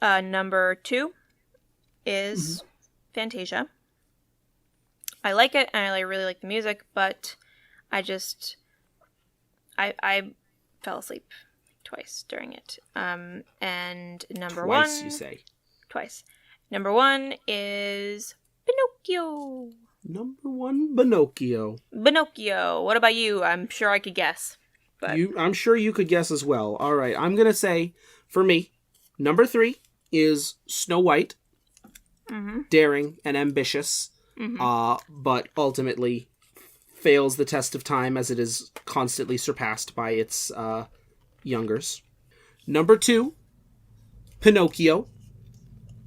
Number 2 is Fantasia. I like it, and I really like the music, but I fell asleep twice during it. And number one... Twice, you say? Twice. Number 1 is Pinocchio. Number 1, Pinocchio. Pinocchio. What about you? I'm sure I could guess. But... I'm sure you could guess as well. All right, I'm going to say, for me, number 3 is Snow White. Mm-hmm. Daring and ambitious. Mm-hmm. But ultimately fails the test of time as it is constantly surpassed by its youngers. Number 2, Pinocchio.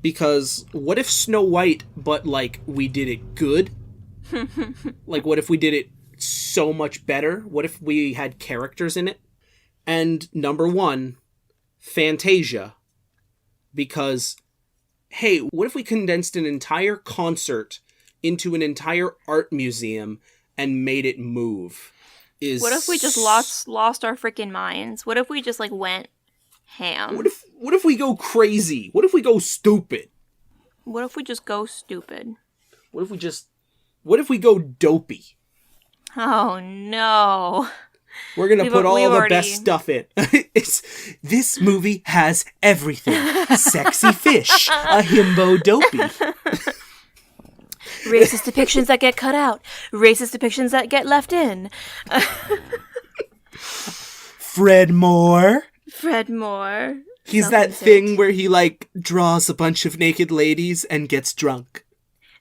Because what if Snow White, but, like, we did it good? Like, what if we did it so much better? What if we had characters in it? And number 1, Fantasia. Because, hey, what if we condensed an entire concert into an entire art museum and made it move? What if we just lost our freaking minds? What if we just, like, went ham? What if we go crazy? What if we go stupid? What if we just go stupid? What if we go dopey? Oh, no. We're going to put all the best stuff in. This movie has everything. Sexy fish. A himbo dopey. Racist depictions that get cut out. Racist depictions that get left in. Fred Moore. He's that thing where he, like, draws a bunch of naked ladies and gets drunk.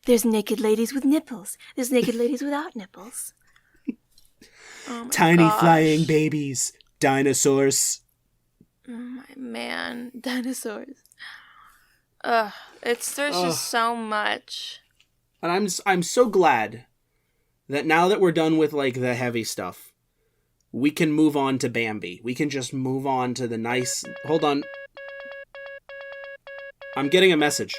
There's naked ladies with nipples. There's naked ladies without nipples. Oh my Tiny gosh. flying babies. Dinosaurs. Oh my man. Dinosaurs. There's just so much. And I'm so glad that now that we're done with, like, the heavy stuff, we can move on to Bambi. We can just move on to the nice... Hold on. I'm getting a message.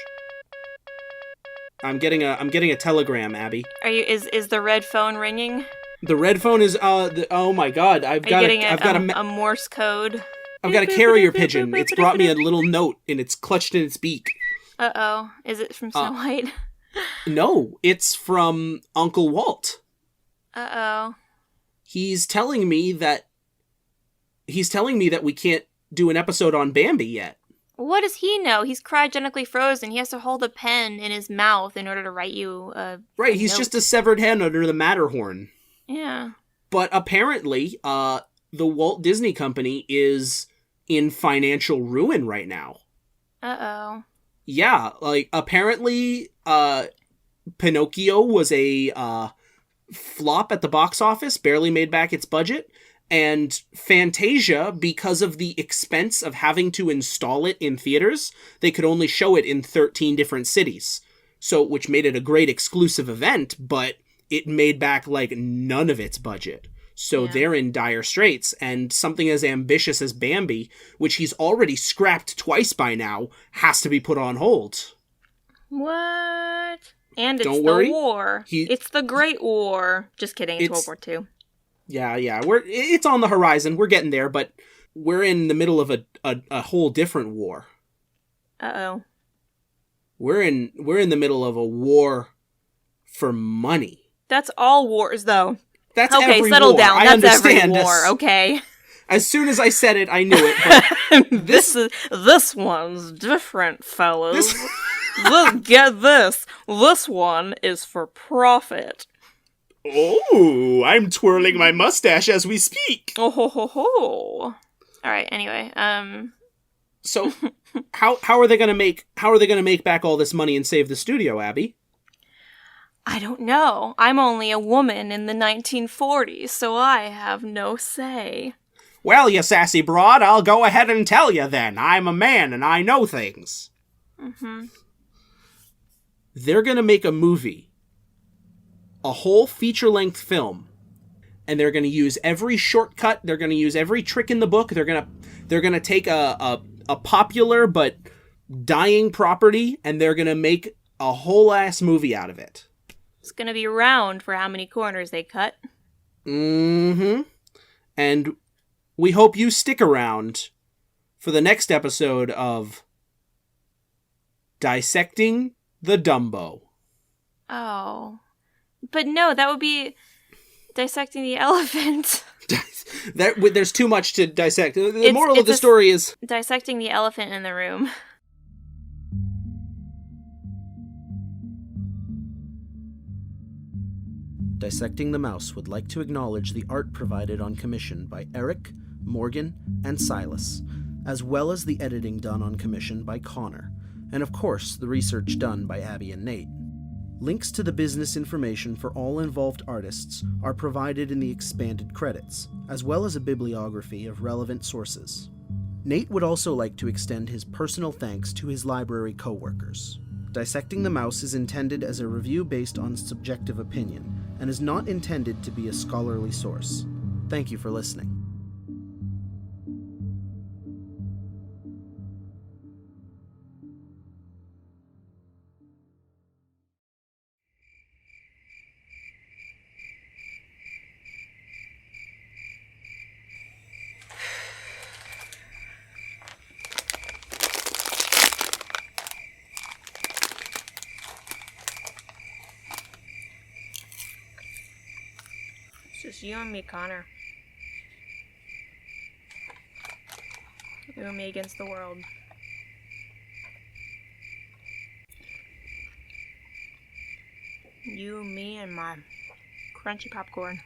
I'm getting a telegram, Abby. Is the red phone ringing? The red phone is oh my god, I've got a Morse code. I've got a carrier pigeon. It's brought me a little note and it's clutched in its beak. Uh-oh. Is it from Snow White? No, it's from Uncle Walt. Uh-oh. He's telling me that we can't do an episode on Bambi yet. What does he know? He's cryogenically frozen. He has to hold a pen in his mouth in order to write you a he's note. Just a severed head under the Matterhorn. Yeah. But apparently, the Walt Disney Company is in financial ruin right now. Uh-oh. Yeah, like, apparently, Pinocchio was a flop at the box office, barely made back its budget, and Fantasia, because of the expense of having to install it in theaters, they could only show it in 13 different cities. So, which made it a great exclusive event, but it made back, like, none of its budget. So they're in dire straits, and something as ambitious as Bambi, which he's already scrapped twice by now, has to be put on hold. What? And it's Don't worry. the war. It's the Great War. Just kidding, it's World War II. Yeah. It's on the horizon. We're getting there, but we're in the middle of a whole different war. Uh-oh. We're in the middle of a war for money. That's all wars, though. That's okay, every settle war. down. I That's understand every war, okay? As soon as I said it, I knew it. But this one's different, fellas. Get this. This one is for profit. Oh, I'm twirling my mustache as we speak. Oh ho ho ho. All right. Anyway, So, how are they gonna make back all this money and save the studio, Abby? I don't know. I'm only a woman in the 1940s, so I have no say. Well, you sassy broad, I'll go ahead and tell you then. I'm a man and I know things. Mm-hmm. They're gonna make a movie. A whole feature-length film. And they're gonna use every shortcut, they're gonna use every trick in the book, they're gonna take a popular but dying property, and they're gonna make a whole ass movie out of it. It's gonna be round for how many corners they cut. Mm-hmm. And we hope you stick around for the next episode of Dissecting the Dumbo. Oh. But no, that would be Dissecting the Elephant. There's too much to dissect. The moral of the story is... Dissecting the Elephant in the Room. Dissecting the Mouse would like to acknowledge the art provided on commission by Eric, Morgan, and Silas, as well as the editing done on commission by Connor, and of course the research done by Abby and Nate. Links to the business information for all involved artists are provided in the expanded credits, as well as a bibliography of relevant sources. Nate would also like to extend his personal thanks to his library co-workers. Dissecting the Mouse is intended as a review based on subjective opinion, and is not intended to be a scholarly source. Thank you for listening. It's just you and me, Connor. You and me against the world. You, me, and my crunchy popcorn.